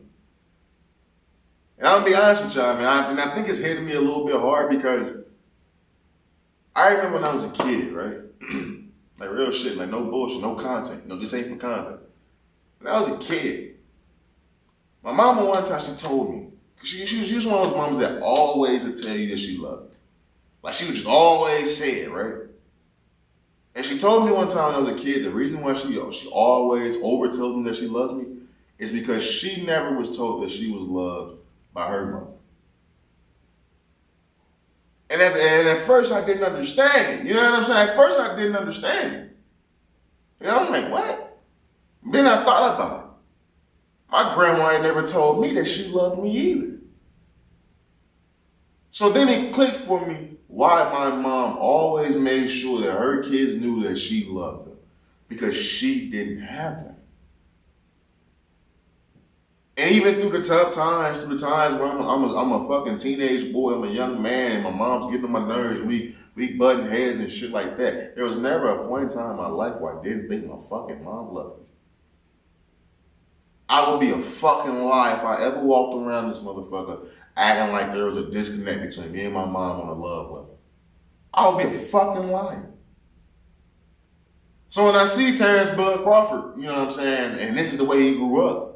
And I'm gonna be honest with y'all, man. I think it's hitting me a little bit hard because I remember when I was a kid, right? Like real shit, like no bullshit, no content. No, this ain't for content. When I was a kid, my mama one time, she told me, she was one of those mamas that always would tell you that she loved you. Like she would just always say it, right? And she told me one time when I was a kid, the reason why she always over told me that she loves me is because she never was told that she was loved by her mother. And at first I didn't understand it. You know what I'm saying? At first I didn't understand it. And I'm like, what? Then I thought about it. My grandma had never told me that she loved me either. So then it clicked for me why my mom always made sure that her kids knew that she loved them. Because she didn't have that. And even through the tough times, when I'm a fucking teenage boy, I'm a young man, and my mom's getting on my nerves, we butting heads and shit like that. There was never a point in time in my life where I didn't think my fucking mom loved me. I would be a fucking lie if I ever walked around this motherfucker acting like there was a disconnect between me and my mom on a love level. I would be a fucking liar. So when I see Terrence Bud Crawford, you know what I'm saying, and this is the way he grew up,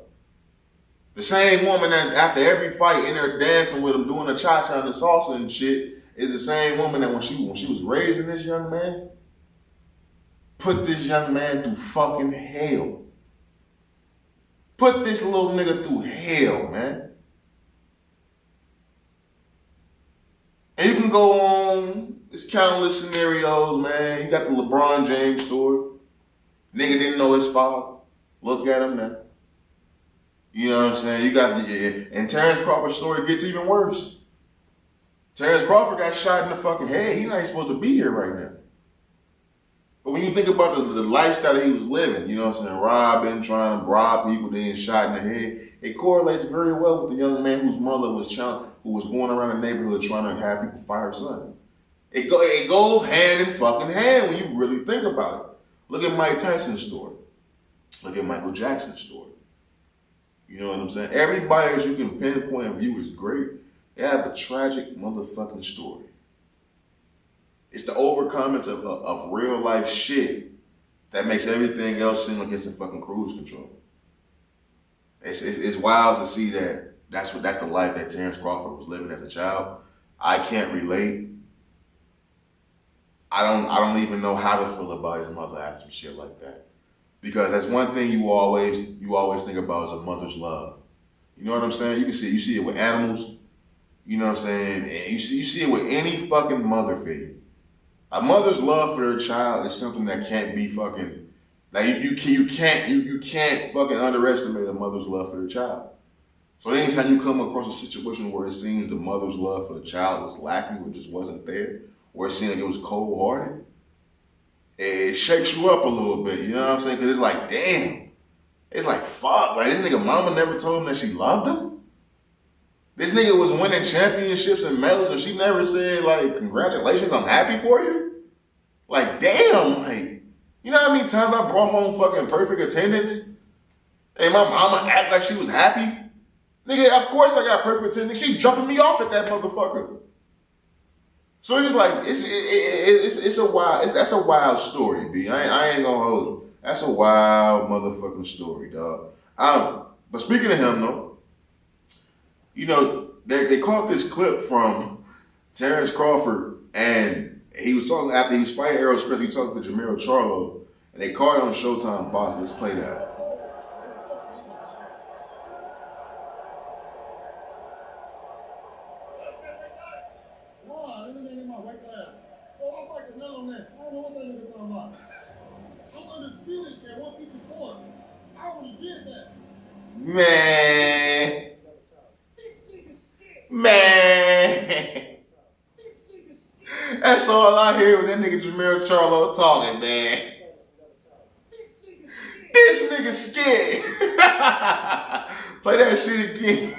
the same woman that's after every fight in there dancing with him, doing the cha-cha and the salsa and shit, is the same woman that when she was raising this young man, put this young man through fucking hell. Put this little nigga through hell, man. And you can go on, there's countless scenarios, man. You got the LeBron James story. Nigga didn't know his father. Look at him now. You know what I'm saying? You got and Terrence Crawford's story gets even worse. Terrence Crawford got shot in the fucking head. He's not even supposed to be here right now. But when you think about the lifestyle that he was living, you know what I'm saying, robbing, trying to bribe people, then shot in the head, it correlates very well with the young man whose mother who was going around the neighborhood trying to have people fire her son. It goes hand in fucking hand when you really think about it. Look at Mike Tyson's story. Look at Michael Jackson's story. You know what I'm saying? Everybody that you can pinpoint and view is great. They have a tragic motherfucking story. It's the overcoming of real life shit that makes everything else seem like it's in fucking cruise control. It's wild to see that that's the life that Terrence Crawford was living as a child. I can't relate. I don't even know how to feel about his mother after some shit like that. Because that's one thing you always think about is a mother's love. You know what I'm saying? You see it with animals. You know what I'm saying? And you see it with any fucking mother figure. A mother's love for their child is something that can't be fucking, like you can't fucking underestimate a mother's love for their child. So anytime you come across a situation where it seems the mother's love for the child was lacking or just wasn't there, or it seemed like it was cold-hearted, it shakes you up a little bit, you know what I'm saying? Because it's like, damn. It's like, fuck. Like, this nigga mama never told him that she loved him? This nigga was winning championships and medals and she never said, like, congratulations, I'm happy for you? Like, damn. Like, you know how many times I brought home fucking perfect attendance? And my mama act like she was happy? Nigga, of course I got perfect attendance. She jumping me off at that motherfucker. So it's just like that's a wild story, B. I ain't gonna hold you. That's a wild motherfucking story, dog. But speaking of him though, you know, they caught this clip from Terrence Crawford, and he was talking after he was fighting Errol Spence. He was talking to Jermell Charlo, and they caught it on Showtime Box. Let's play that. Man. That's all I hear when that nigga Jermell Charlo talking, man. This nigga scared. Play that shit again.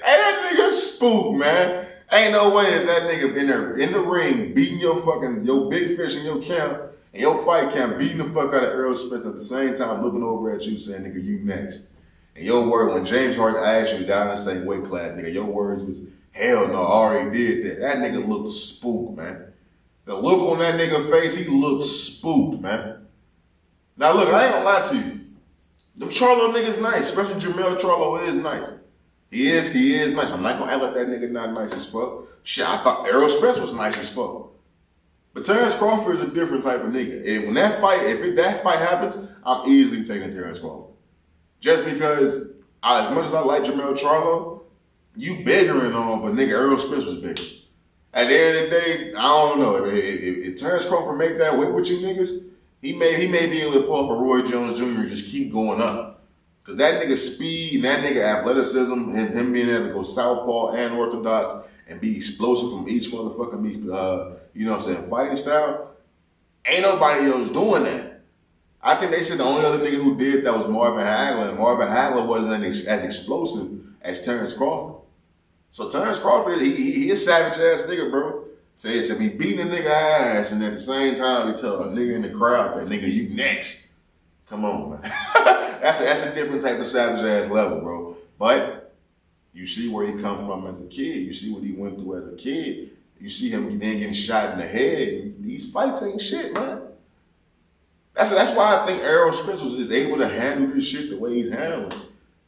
Hey, that nigga spook, man. Ain't no way that nigga in there in the ring beating your big fish in your camp and your fight camp beating the fuck out of Errol Spence at the same time looking over at you saying, nigga, you next. And your word, when James Harden asked you, was out in the same weight class, nigga, your words was, hell no, I already did that. That nigga looked spooked, man. The look on that nigga face, he looked spooked, man. Now look, I ain't gonna lie to you. The Charlo nigga's nice, especially Jermell Charlo is nice. He is nice. I'm not gonna act like that nigga not nice as fuck. Shit, I thought Errol Spence was nice as fuck. But Terrence Crawford is a different type of nigga. If that fight happens, I'm easily taking Terrence Crawford. Just because, as much as I like Jermell Charlo, you bigger and all, but nigga, Errol Spence was bigger. At the end of the day, I don't know. If Terrence Crawford make that weight with you niggas, he may be able to pull up a Roy Jones Jr. and just keep going up. Cause that nigga speed and that nigga athleticism, him being able to go southpaw and orthodox and be explosive from each motherfucking you know what I'm saying, fighting style, ain't nobody else doing that. I think they said the only other nigga who did that was Marvin Hagler, and Marvin Hagler wasn't as explosive as Terrence Crawford. So Terrence Crawford, he a savage ass nigga, bro. To be beating a nigga ass and at the same time he tell a nigga in the crowd that nigga you next. Come on, man. That's a different type of savage ass level, bro. But you see where he come from as a kid. You see what he went through as a kid. You see him then getting shot in the head. These fights ain't shit, man. That's why I think Errol Spence is able to handle this shit the way he's handling.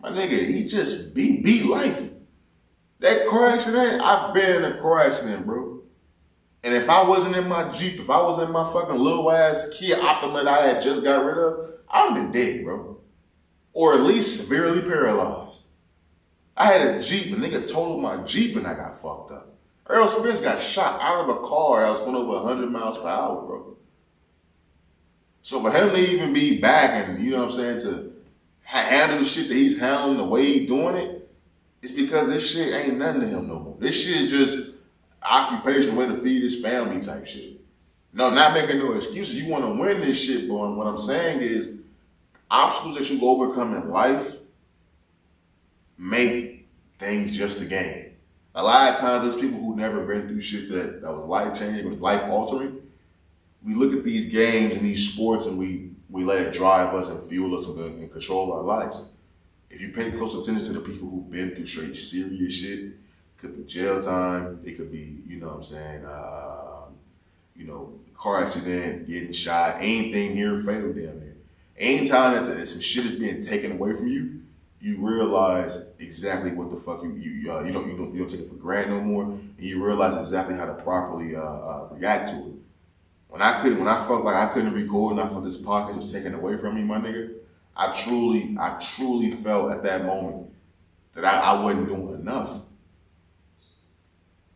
My nigga, he just beat life. That car accident, I've been in a car accident, bro. And if I wasn't in my Jeep, if I was in my fucking little ass Kia Optima that I had just got rid of, I would have been dead, bro. Or at least severely paralyzed. I had a Jeep, a nigga totaled my Jeep and I got fucked up. Errol Spence got shot out of a car that was going over 100 miles per hour, bro. So for him to even be back and, you know what I'm saying, to handle the shit that he's handling the way he's doing it, it's because this shit ain't nothing to him no more. This shit is just occupation, way to feed his family type shit. No, not making no excuses. You want to win this shit, but what I'm saying is obstacles that you overcome in life make things just a game. A lot of times there's people who never been through shit that was life-changing, was life-altering. We look at these games and these sports and we let it drive us and fuel us and control our lives. If you pay close attention to the people who've been through straight serious shit, it could be jail time, it could be, you know what I'm saying, car accident, getting shot, anything near fatal damn near. Anytime that some shit is being taken away from you, you realize exactly what the fuck you don't take it for granted no more, and you realize exactly how to properly react to it. When I felt like I couldn't record and I felt this podcast was taken away from me, my nigga, I truly felt at that moment that I wasn't doing enough.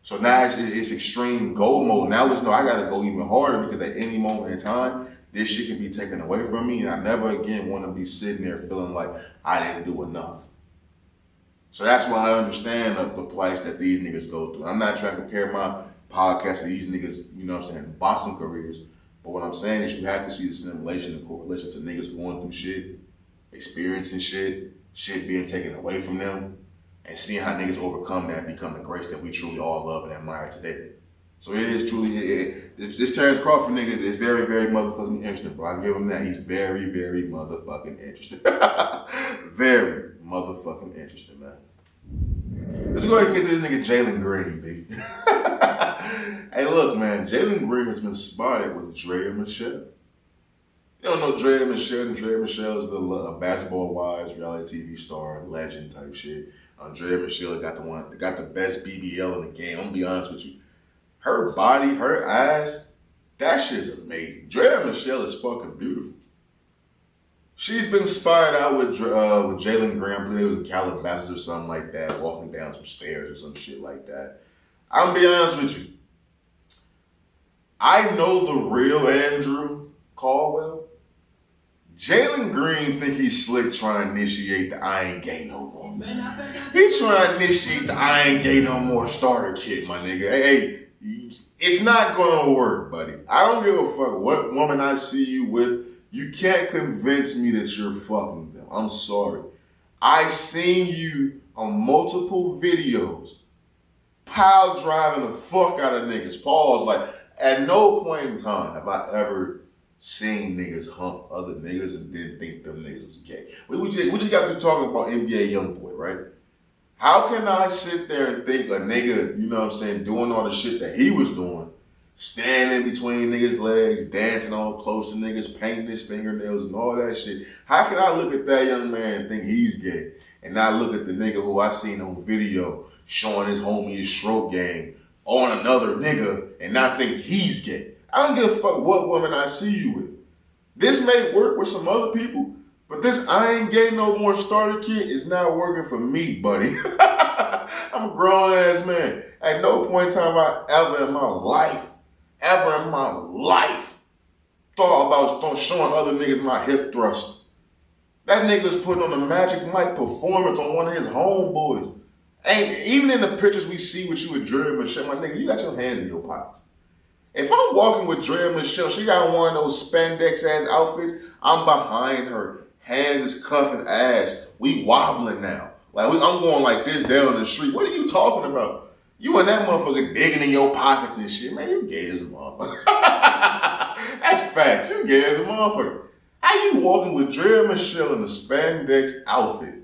So now it's extreme goal mode. Now it's I gotta go even harder because at any moment in time, this shit can be taken away from me, and I never again want to be sitting there feeling like I didn't do enough. So that's why I understand the plights that these niggas go through. I'm not trying to compare my podcast to these niggas, you know what I'm saying, boxing careers. But what I'm saying is you have to see the simulation and correlation to niggas going through shit, experiencing shit being taken away from them, and seeing how niggas overcome that and become the greats that we truly all love and admire today. So it is truly, this Terrence Crawford nigga is very, very motherfucking interesting, bro. I give him that. He's very, very motherfucking interesting. Very motherfucking interesting, man. Let's go ahead and get to this nigga Jalen Green, B. Hey, look, man. Jalen Green has been spotted with Drea Michelle. You don't know Drea Michelle, and Drea Michelle is the Basketball Wives reality TV star, legend type shit. Drea Michelle got the best BBL in the game. I'm gonna be honest with you. Her body, her ass, that shit is amazing. Drea Michelle is fucking beautiful. She's been spotted out with Jalen Green. I believe it was in Calabasas or something like that, walking down some stairs or some shit like that. I'm gonna be honest with you. I know the real Andrew Caldwell. Jalen Green think he's slick trying to initiate the I ain't gay no more. He trying to initiate the I ain't gay no more starter kit, my nigga. Hey, it's not gonna work, buddy. I don't give a fuck what woman I see you with. You can't convince me that you're fucking them. I'm sorry. I seen you on multiple videos pile driving the fuck out of niggas. Pause. Like, at no point in time have I ever seen niggas hump other niggas and didn't think them niggas was gay. We just got to talking about NBA Youngboy, right? How can I sit there and think a nigga, you know what I'm saying, doing all the shit that he was doing, standing between niggas' legs, dancing on close to niggas, painting his fingernails and all that shit. How can I look at that young man and think he's gay and not look at the nigga who I seen on video showing his homie his stroke game on another nigga and not think he's gay? I don't give a fuck what woman I see you with. This may work with some other people, but this I ain't gay no more starter kit is not working for me, buddy. I'm a grown ass man. At no point in time have I ever in my life, thought about showing other niggas my hip thrust. That nigga's putting on a Magic Mike performance on one of his homeboys. And even in the pictures we see with you with Drea Michelle, my nigga, you got your hands in your pockets. If I'm walking with Drea Michelle, she got one of those spandex ass outfits, I'm behind her. Hands is cuffing ass. We wobbling now. Like, I'm going like this down the street. What are you talking about? You and that motherfucker digging in your pockets and shit. Man, you gay as a motherfucker. That's facts. You gay as a motherfucker. How you walking with Drea Michelle in a spandex outfit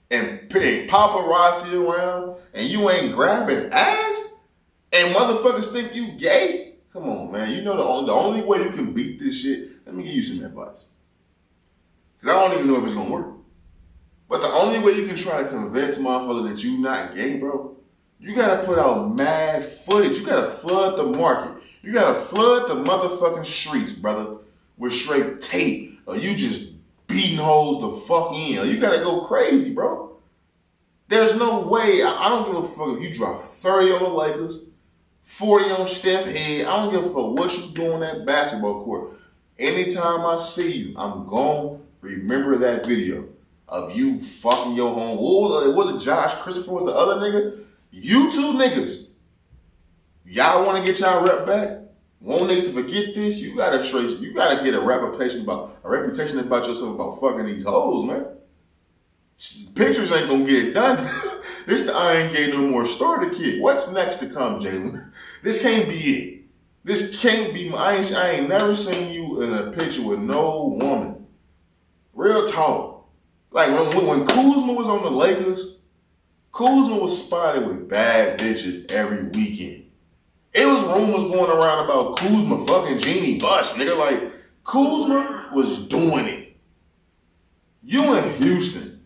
and putting paparazzi around and you ain't grabbing ass and motherfuckers think you gay? Come on, man. You know the only way you can beat this shit, let me give you some advice. Because I don't even know if it's going to work. But the only way you can try to convince motherfuckers that you not gay, bro, you got to put out mad footage. You got to flood the market. You got to flood the motherfucking streets, brother, with straight tape. Or you just beating hoes the fuck in. Or you got to go crazy, bro. There's no way. I don't give a fuck if you drop 30 on the Lakers, 40 on Steph Head. I don't give a fuck what you do on that basketball court. Anytime I see you, I'm going to remember that video of you fucking your home. What was it Josh Christopher was the other nigga? You two niggas. Y'all want to get y'all rep back? Want niggas to forget this? You gotta get a reputation about yourself about fucking these hoes, man. Pictures ain't gonna get it done. This the I ain't gay no more starter kit. What's next to come, Jalen? This can't be it. This can't be. I ain't never seen you in a picture with no woman. Real talk. Like when Kuzma was on the Lakers, Kuzma was spotted with bad bitches every weekend. It was rumors going around about Kuzma fucking Jeannie Buss, nigga. Like, Kuzma was doing it. You in Houston.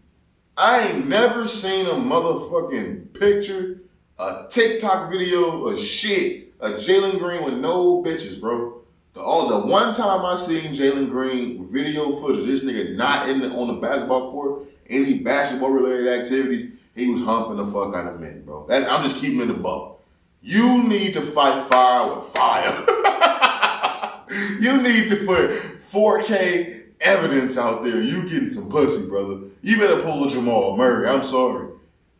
I ain't never seen a motherfucking picture, a TikTok video, a Jalen Green with no bitches, bro. The one time I seen Jalen Green video footage, this nigga not on the basketball court, any basketball related activities, he was humping the fuck out of men, bro. I'm just keeping it in the buck. You need to fight fire with fire. You need to put 4K evidence out there. You getting some pussy, brother. You better pull a Jamal Murray. I'm sorry.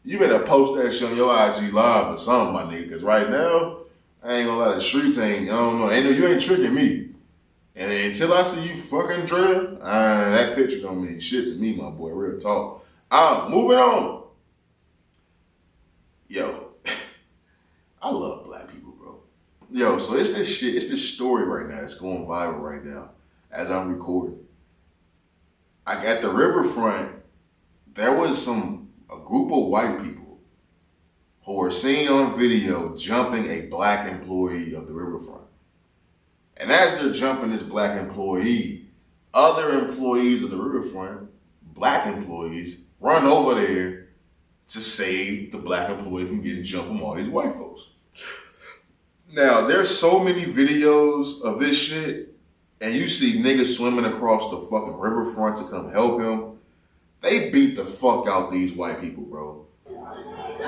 You better post that shit on your IG live or something, my nigga. Because right now, I ain't gonna lie, the streets I don't know. You ain't tricking me. And until I see you fucking drill, that picture don't mean shit to me, my boy. Real talk. Moving on. Yo. I love black people, bro. Yo, so it's this story right now that's going viral right now as I'm recording. At the riverfront, there was a group of white people who were seen on video jumping a black employee of the riverfront. And as they're jumping this black employee, other employees of the riverfront, black employees, run over there to save the black employee from getting jumped from all these white folks. Now, there's so many videos of this shit, and you see niggas swimming across the fucking riverfront to come help him. They beat the fuck out these white people, bro.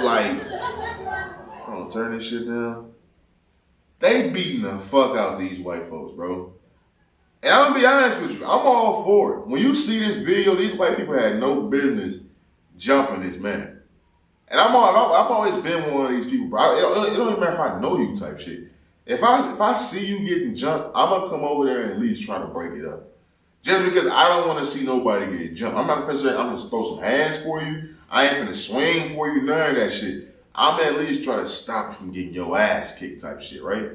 Like, I'm gonna turn this shit down. They beating the fuck out these white folks, bro. And I'm gonna be honest with you, I'm all for it. When you see this video, these white people had no business jumping this man. And I've always been one of these people, bro. It don't even matter if I know you type shit. If I see you getting jumped, I'm gonna come over there and at least try to break it up. Just because I don't want to see nobody get jumped. I'm not gonna say I'm gonna throw some hands for you. I ain't finna swing for you, none of that shit. I'm gonna at least try to stop you from getting your ass kicked type shit, right?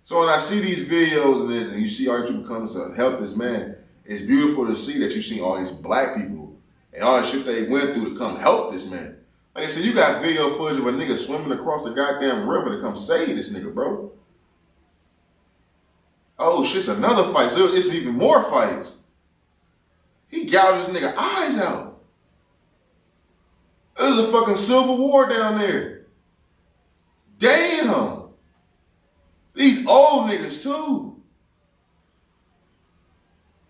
So when I see these videos of this and you see all these people coming to help this man, it's beautiful to see that you see all these black people and all the shit they went through to come help this man. Like I said, you got video footage of a nigga swimming across the goddamn river to come save this nigga, bro. Oh shit, it's another fight. So it's even more fights. He gouged this nigga eyes out. There's a fucking civil war down there. Damn. These old niggas too.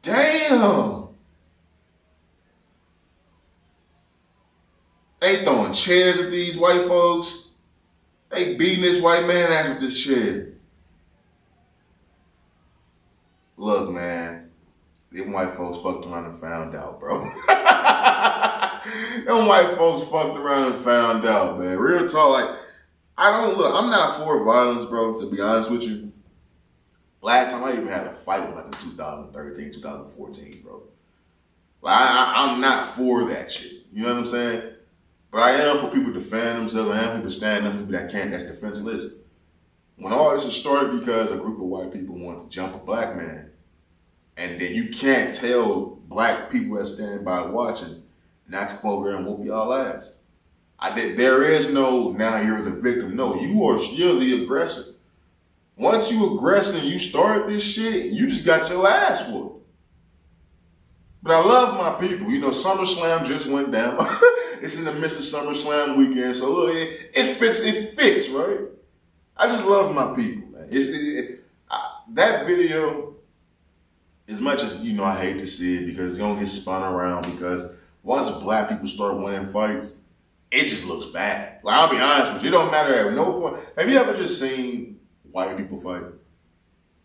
Damn. They throwing chairs at these white folks. They beating this white man ass with this shit. Look, man. Them white folks fucked around and found out, bro. Them white folks fucked around and found out, man. Real talk, like, I'm not for violence, bro, to be honest with you. Last time I even had a fight was like in 2013, 2014, bro. Like, I'm not for that shit. You know what I'm saying? But I am for people to defend themselves. I am people standing up for people that's defenseless. When all this started because a group of white people wanted to jump a black man, and then you can't tell black people that stand by watching not to come over there and whoop y'all ass. There is no, now you're the victim. No, you are still the aggressor. Once you aggressive and you started this shit, you just got your ass whooped. But I love my people. You know, SummerSlam just went down. It's in the midst of SummerSlam weekend, so look, it fits, right? I just love my people, man. That video, as much as, you know, I hate to see it because it's gonna get spun around because once black people start winning fights, it just looks bad. Like, I'll be honest with you, it don't matter at no point. Have you ever just seen white people fight?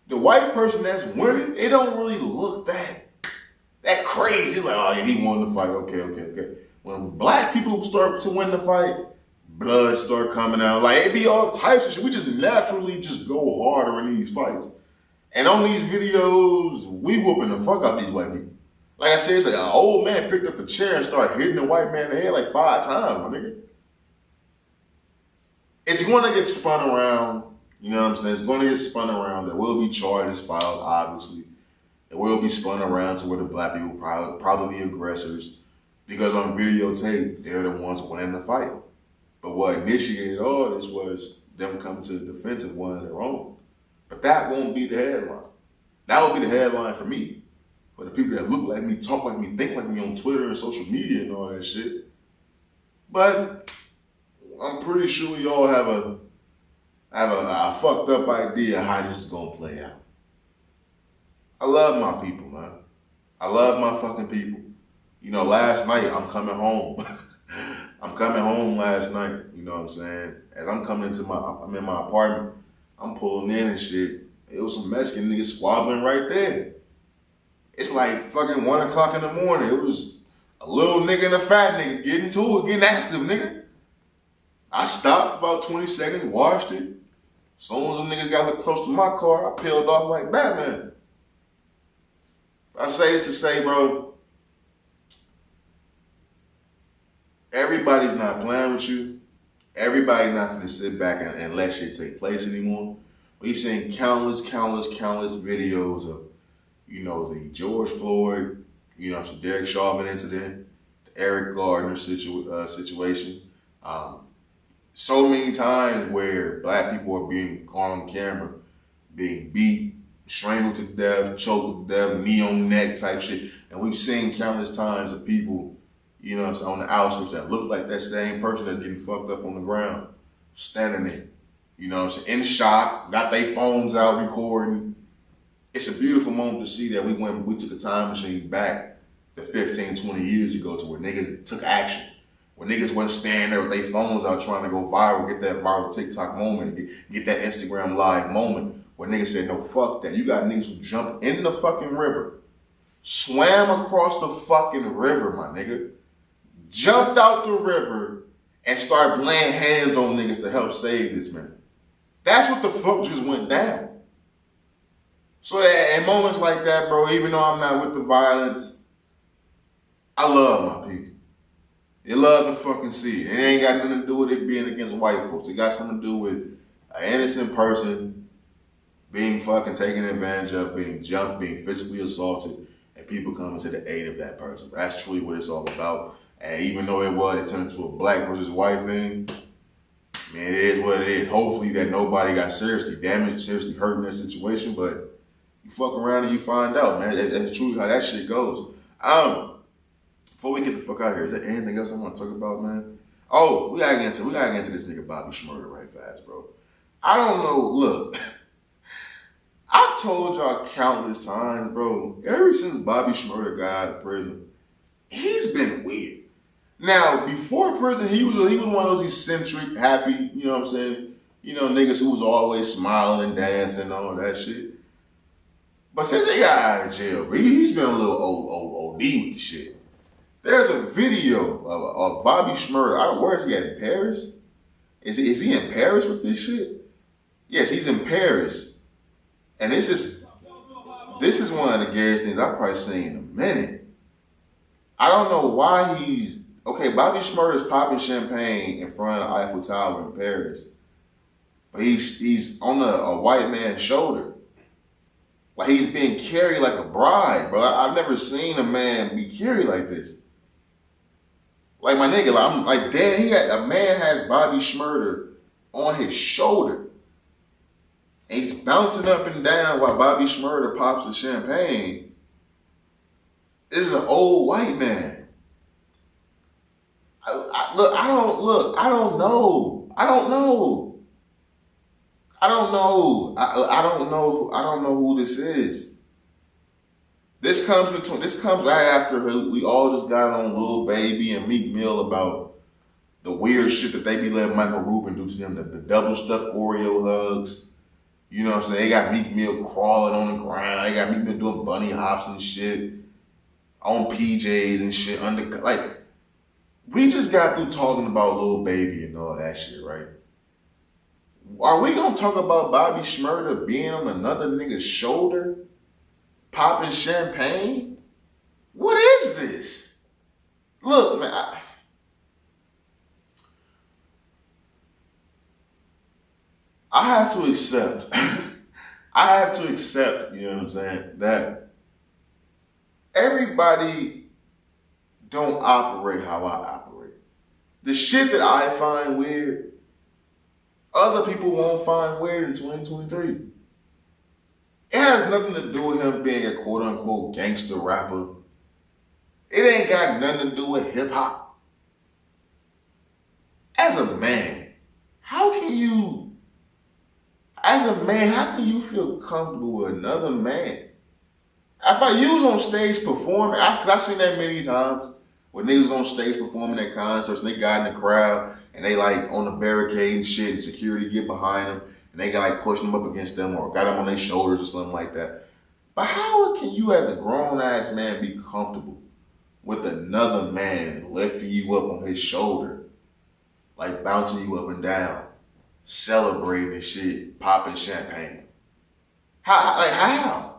The white person that's winning, it don't really look that crazy. It's like, oh yeah, he won the fight. Okay. When black people start to win the fight, blood start coming out. Like, it be all types of shit. We just naturally just go harder in these fights. And on these videos, we whooping the fuck out these white people. Like I said, it's like an old man picked up the chair and started hitting the white man in the head like 5 times, my nigga. It's going to get spun around, you know what I'm saying? It's going to get spun around. There will be charges filed, obviously. It will be spun around to where the black people probably the aggressors, because on videotape, they're the ones winning the fight. But what initiated all this was them coming to the defense of one of their own. But that won't be the headline. That will be the headline for me. For the people that look like me, talk like me, think like me on Twitter and social media and all that shit. But I'm pretty sure y'all have a fucked up idea how this is gonna play out. I love my people, man. I love my fucking people. You know, last night I'm coming home. I'm coming home last night. You know what I'm saying? As I'm coming into I'm in my apartment. I'm pulling in and shit. It was some Mexican niggas squabbling right there. It's like fucking 1 o'clock in the morning. It was a little nigga and a fat nigga getting to it, getting active, nigga. I stopped for about 20 seconds, washed it. As soon as them niggas got a little close to my car, I peeled off like Batman. I say this to say, bro, everybody's not playing with you. Everybody's not gonna sit back and let shit take place anymore. We've seen countless videos of, you know, the George Floyd, you know, the Derek Chauvin incident, the Eric Gardner situation. So many times where black people are being caught on camera, being beat, strangled to death, choked to death, knee on neck type shit. And we've seen countless times of people, you know, on the outskirts that look like that same person that's getting fucked up on the ground, standing there, you know, in shock, got their phones out recording. It's a beautiful moment to see that we took a time machine back to 15, 20 years ago to where niggas took action. Where niggas wasn't standing there with their phones out trying to go viral, get that viral TikTok moment, get that Instagram live moment, where niggas said, no, fuck that. You got niggas who jumped in the fucking river, swam across the fucking river, my nigga, jumped out the river and started laying hands on niggas to help save this man. That's what the fuck just went down. So at moments like that, bro, even though I'm not with the violence, I love my people. You love to fucking see it. It ain't got nothing to do with it being against white folks. It got something to do with an innocent person being fucking taken advantage of, being jumped, being physically assaulted, and people coming to the aid of that person. But that's truly what it's all about. And even though it turned into a black versus white thing, man, it is what it is. Hopefully that nobody got seriously damaged, seriously hurt in that situation, but you fuck around and you find out, man. That's truly how that shit goes. Before we get the fuck out of here, is there anything else I want to talk about, man? Oh, we gotta get into this nigga Bobby Shmurda right fast, bro. I don't know, look. I've told y'all countless times, bro, ever since Bobby Shmurda got out of prison, he's been weird. Now, before prison, he was one of those eccentric, happy, you know what I'm saying? You know, niggas who was always smiling and dancing and all that shit. But since he got out of jail, bro, he's been a little OD with the shit. There's a video of Bobby Shmurda. Where is he at? In Paris? Is he in Paris with this shit? Yes, he's in Paris. And this is one of the gayest things I've probably seen in a minute. I don't know why Bobby Shmurda's popping champagne in front of the Eiffel Tower in Paris. But he's on a white man's shoulder. Like he's being carried like a bride, bro. I've never seen a man be carried like this. Like my nigga, I'm like, damn, a man has Bobby Shmurda on his shoulder. And he's bouncing up and down while Bobby Shmurda pops the champagne. This is an old white man. I don't know who this is. This comes right after we all just got on Lil Baby and Meek Mill about the weird shit that they be letting Michael Rubin do to them, the double stuck Oreo hugs. You know what I'm saying? They got Meek Mill crawling on the ground. They got Meek Mill doing bunny hops and shit on PJs and shit. Like, we just got through talking about Lil Baby and all that shit, right? Are we gonna talk about Bobby Shmurda being on another nigga's shoulder, popping champagne? What is this? Look, man. I have to accept. I have to accept. You know what I'm saying? That everybody don't operate how I operate. The shit that I find weird, other people won't find weird in 2023. It has nothing to do with him being a quote unquote gangster rapper. It ain't got nothing to do with hip hop. As a man, how can you feel comfortable with another man? If you was on stage performing, because I've seen that many times, when niggas on stage performing at concerts, and they got in the crowd, and they like on the barricade and shit, and security get behind them, and they got like pushing them up against them, or got them on their shoulders or something like that. But how can you as a grown-ass man be comfortable with another man lifting you up on his shoulder, like bouncing you up and down, celebrating and shit, popping champagne? How?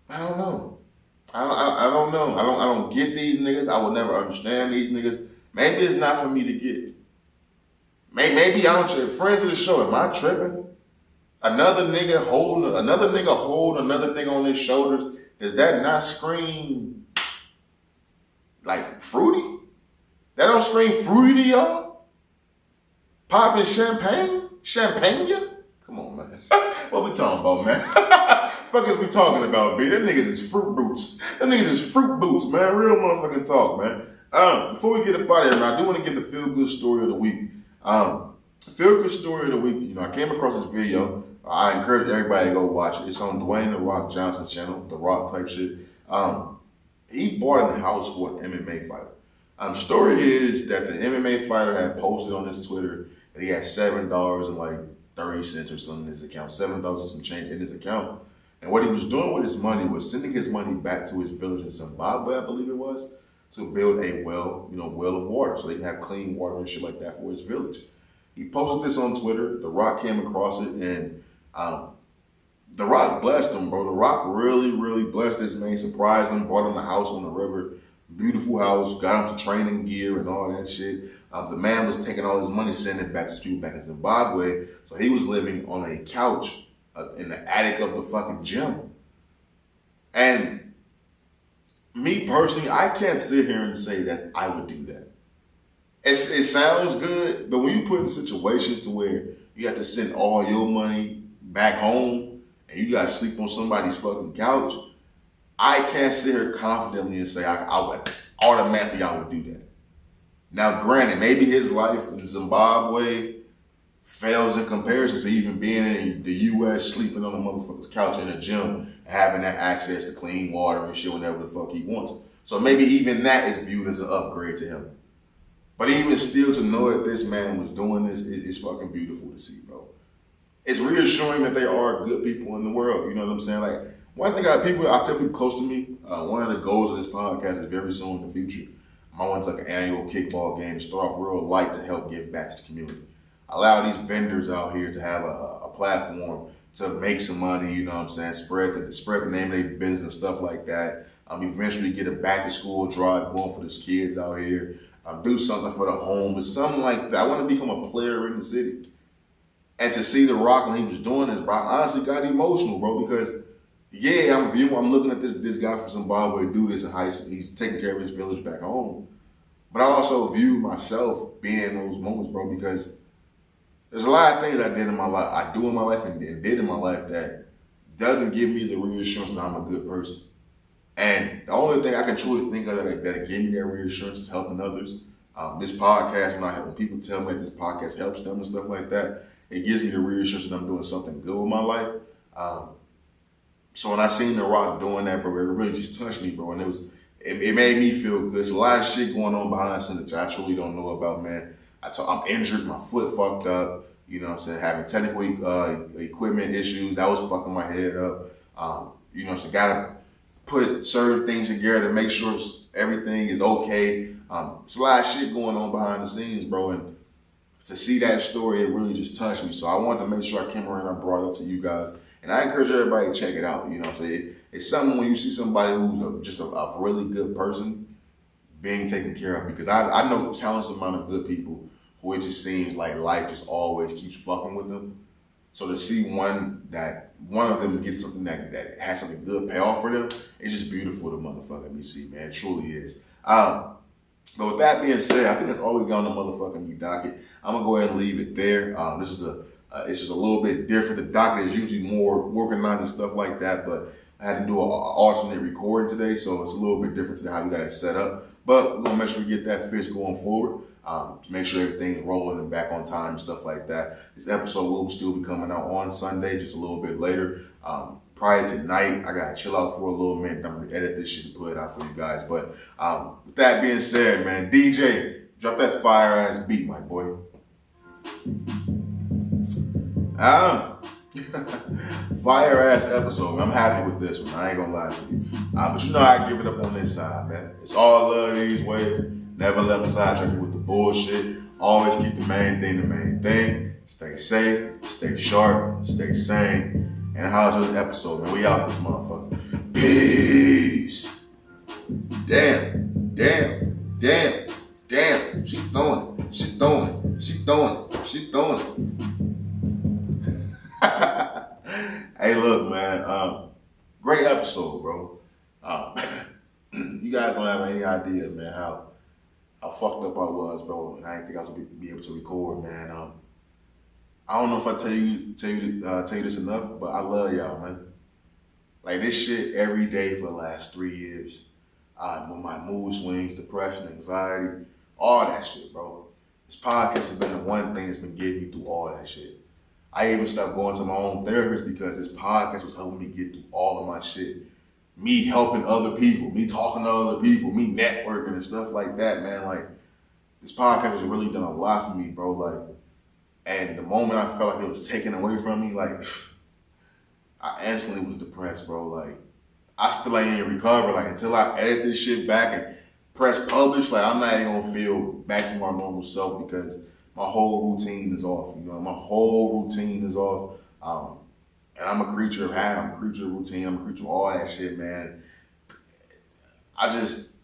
I don't know. I don't know. I don't get these niggas. I will never understand these niggas. Maybe it's not for me to get. Maybe I don't trip. Friends of the show, am I tripping? Another nigga hold another nigga on his shoulders. Does that not scream like fruity? That don't scream fruity to y'all? Popping champagne? Champagne? Come on, man. What we talking about, man? Fuck is we talking about, B? Them niggas is fruit boots. Them niggas is fruit boots, man. Real motherfucking talk, man. Before we get up out of here, man, I do want to get the feel-good story of the week. Feel-good story of the week, you know, I came across this video. I encourage everybody to go watch it. It's on Dwayne The Rock Johnson's channel, The Rock type shit. He bought a house for an MMA fighter. Story is that the MMA fighter had posted on his Twitter that he had $7.30 or something in his account, $7 and some change in his account. And what he was doing with his money was sending his money back to his village in Zimbabwe, I believe it was, to build a well of water so they can have clean water and shit like that for his village. He posted this on Twitter. The Rock came across it, and The Rock blessed him, bro. The Rock really, really blessed this man, surprised him, bought him a house on the river, beautiful house, got him some training gear and all that shit. The man was taking all his money, sending it back to his people back in Zimbabwe, so he was living on a couch in the attic of the fucking gym. And me personally, I can't sit here and say that I would do that. It sounds good, but when you put in situations to where you have to send all your money back home and you gotta sleep on somebody's fucking couch, I can't sit here confidently and say I would do that. Now, granted, maybe his life in Zimbabwe fails in comparison to even being in the U.S., sleeping on a motherfucker's couch in a gym and having that access to clean water and shit whenever the fuck he wants. So maybe even that is viewed as an upgrade to him. But even still, to know that this man was doing this is fucking beautiful to see, bro. It's reassuring that there are good people in the world. You know what I'm saying? Like, one thing I tell people close to me, one of the goals of this podcast is very soon in the future, I want like an annual kickball game to start off real light to help give back to the community. Allow these vendors out here to have a platform to make some money, you know what I'm saying? Spread the name of their business and stuff like that. Eventually get a back to school drive going for these kids out here. Do something for the homeless, something like that. I want to become a player in the city. And to see The Rock when he was doing this, bro, I honestly got emotional, bro, because I'm looking at this guy from Zimbabwe do this in high school. He's taking care of his village back home. But I also view myself being in those moments, bro, because there's a lot of things I do in my life and did in my life that doesn't give me the reassurance that I'm a good person. And the only thing I can truly think of that gave me that reassurance is helping others. This podcast, when people tell me that this podcast helps them and stuff like that, it gives me the reassurance that I'm doing something good with my life. So when I seen The Rock doing that, bro, it really just touched me, bro. And it made me feel good. There's a lot of shit going on behind the scenes that I truly don't know about, man. I'm injured, my foot fucked up, you know what I'm saying, having technical equipment issues, that was fucking my head up. You know, so gotta put certain things together to make sure everything is okay. It's a lot of shit going on behind the scenes, bro, and to see that story, it really just touched me. So I wanted to make sure I came around and I brought it to you guys. And I encourage everybody to check it out. You know what I'm saying? It's something when you see somebody who's just a really good person being taken care of. Because I know countless amount of good people who it just seems like life just always keeps fucking with them. So to see one of them get something that has something good pay off for them, it's just beautiful to motherfucking me see, man. It truly is. But with that being said, I think that's all we got on the motherfucking me docket. I'm gonna go ahead and leave it there. This is it's just a little bit different. The docket is usually more organized and stuff like that, but I had to do an alternate recording today, so it's a little bit different to how we got it set up. But we're gonna make sure we get that fish going forward. To make sure everything is rolling and back on time and stuff like that. This episode will still be coming out on Sunday, just a little bit later. Prior to tonight, I gotta chill out for a little minute. I'm gonna edit this shit and put it out for you guys. But with that being said, man, DJ, drop that fire ass beat, my boy. Fire ass episode. I'm happy with this one. I ain't gonna lie to you. But you know I give it up on this side, man. It's all love these ways. Never let them sidetrack you with the bullshit. Always keep the main thing the main thing. Stay safe, stay sharp, stay sane. And how's this episode, man? We out this motherfucker. Peace. Damn. She throwing it. Hey, look, man. Great episode, bro. You guys don't have any idea, man, how fucked up I was, bro, and I didn't think I was gonna be able to record, man. I don't know if I tell you this enough, but I love y'all, man. Like this shit every day for the last 3 years. With my mood swings, depression, anxiety, all that shit, bro. This podcast has been the one thing that's been getting me through all that shit. I even stopped going to my own therapist because this podcast was helping me get through all of my shit. Me helping other people, me talking to other people, me networking and stuff like that, man. Like, this podcast has really done a lot for me, bro. Like, and the moment I felt like it was taken away from me, like, I instantly was depressed, bro. Like, I still ain't in recovery. Like, until I edit this shit back and press publish, like, I'm not even gonna feel back to my normal self because my whole routine is off. You know, my whole routine is off. And I'm a creature of habit, I'm a creature of routine, I'm a creature of all that shit, man. Y'all just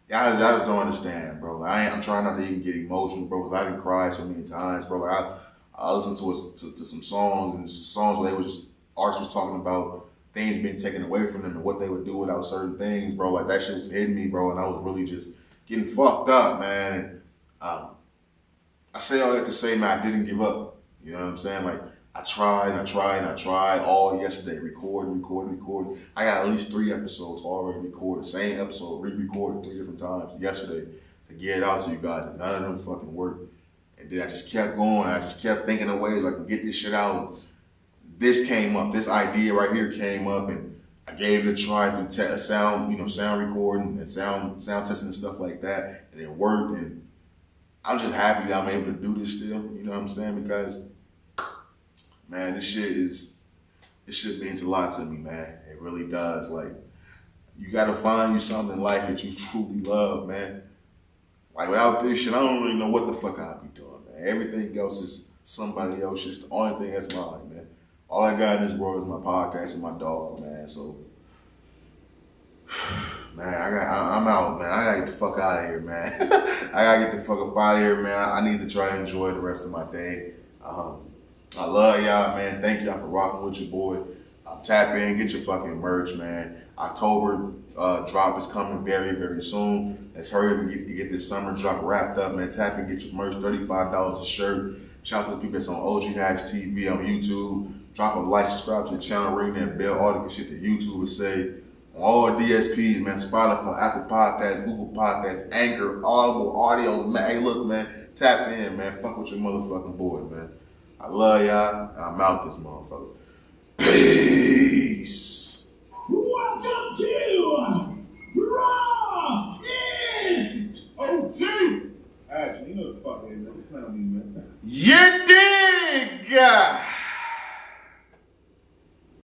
don't understand, bro. Like, I'm trying not to even get emotional, bro, because I didn't cry so many times, bro. Like, I listened to some songs, and songs where artists was talking about things being taken away from them and what they would do without certain things, bro. Like, that shit was hitting me, bro, and I was really just getting fucked up, man. And I say all that to say, man, I didn't give up. You know what I'm saying? Like, I tried all yesterday, record. I got at least 3 episodes already recorded. Same episode, re-recorded 3 different times yesterday to get it out to you guys, and none of them fucking worked. And then I just kept going. I just kept thinking of ways I can get this shit out. This came up. This idea right here came up, and I gave it a try through sound recording and sound testing and stuff like that, and it worked. And I'm just happy that I'm able to do this still. You know what I'm saying? Because, man, this shit means a lot to me, man. It really does. Like, you gotta find you something in life that you truly love, man. Like, without this shit, I don't really know what the fuck I'd be doing, man. Everything else is somebody else. It's the only thing that's mine, man. All I got in this world is my podcast and my dog, man. So, man, I'm out, man. I gotta get the fuck out of here, man. I gotta get the fuck up out of here, man. I need to try and enjoy the rest of my day. I love y'all, man. Thank y'all for rocking with your boy. Tap in, get your fucking merch, man. October drop is coming very, very soon. Let's hurry up and get this summer drop wrapped up, man. Tap in, get your merch, $35 a shirt. Shout out to the people that's on OGHatchTV on YouTube. Drop a like, subscribe to the channel, ring that bell, all the shit that YouTube would say. On all DSPs, man, Spotify, Apple Podcasts, Google Podcasts, Anchor, Audible, Audio, man. Hey, look, man, tap in, man. Fuck with your motherfucking boy, man. I love y'all. I'm out this motherfucker. Peace. Welcome to Raw is OG! Actually, you know the fuck it is. Don't play on me, man. Yeah.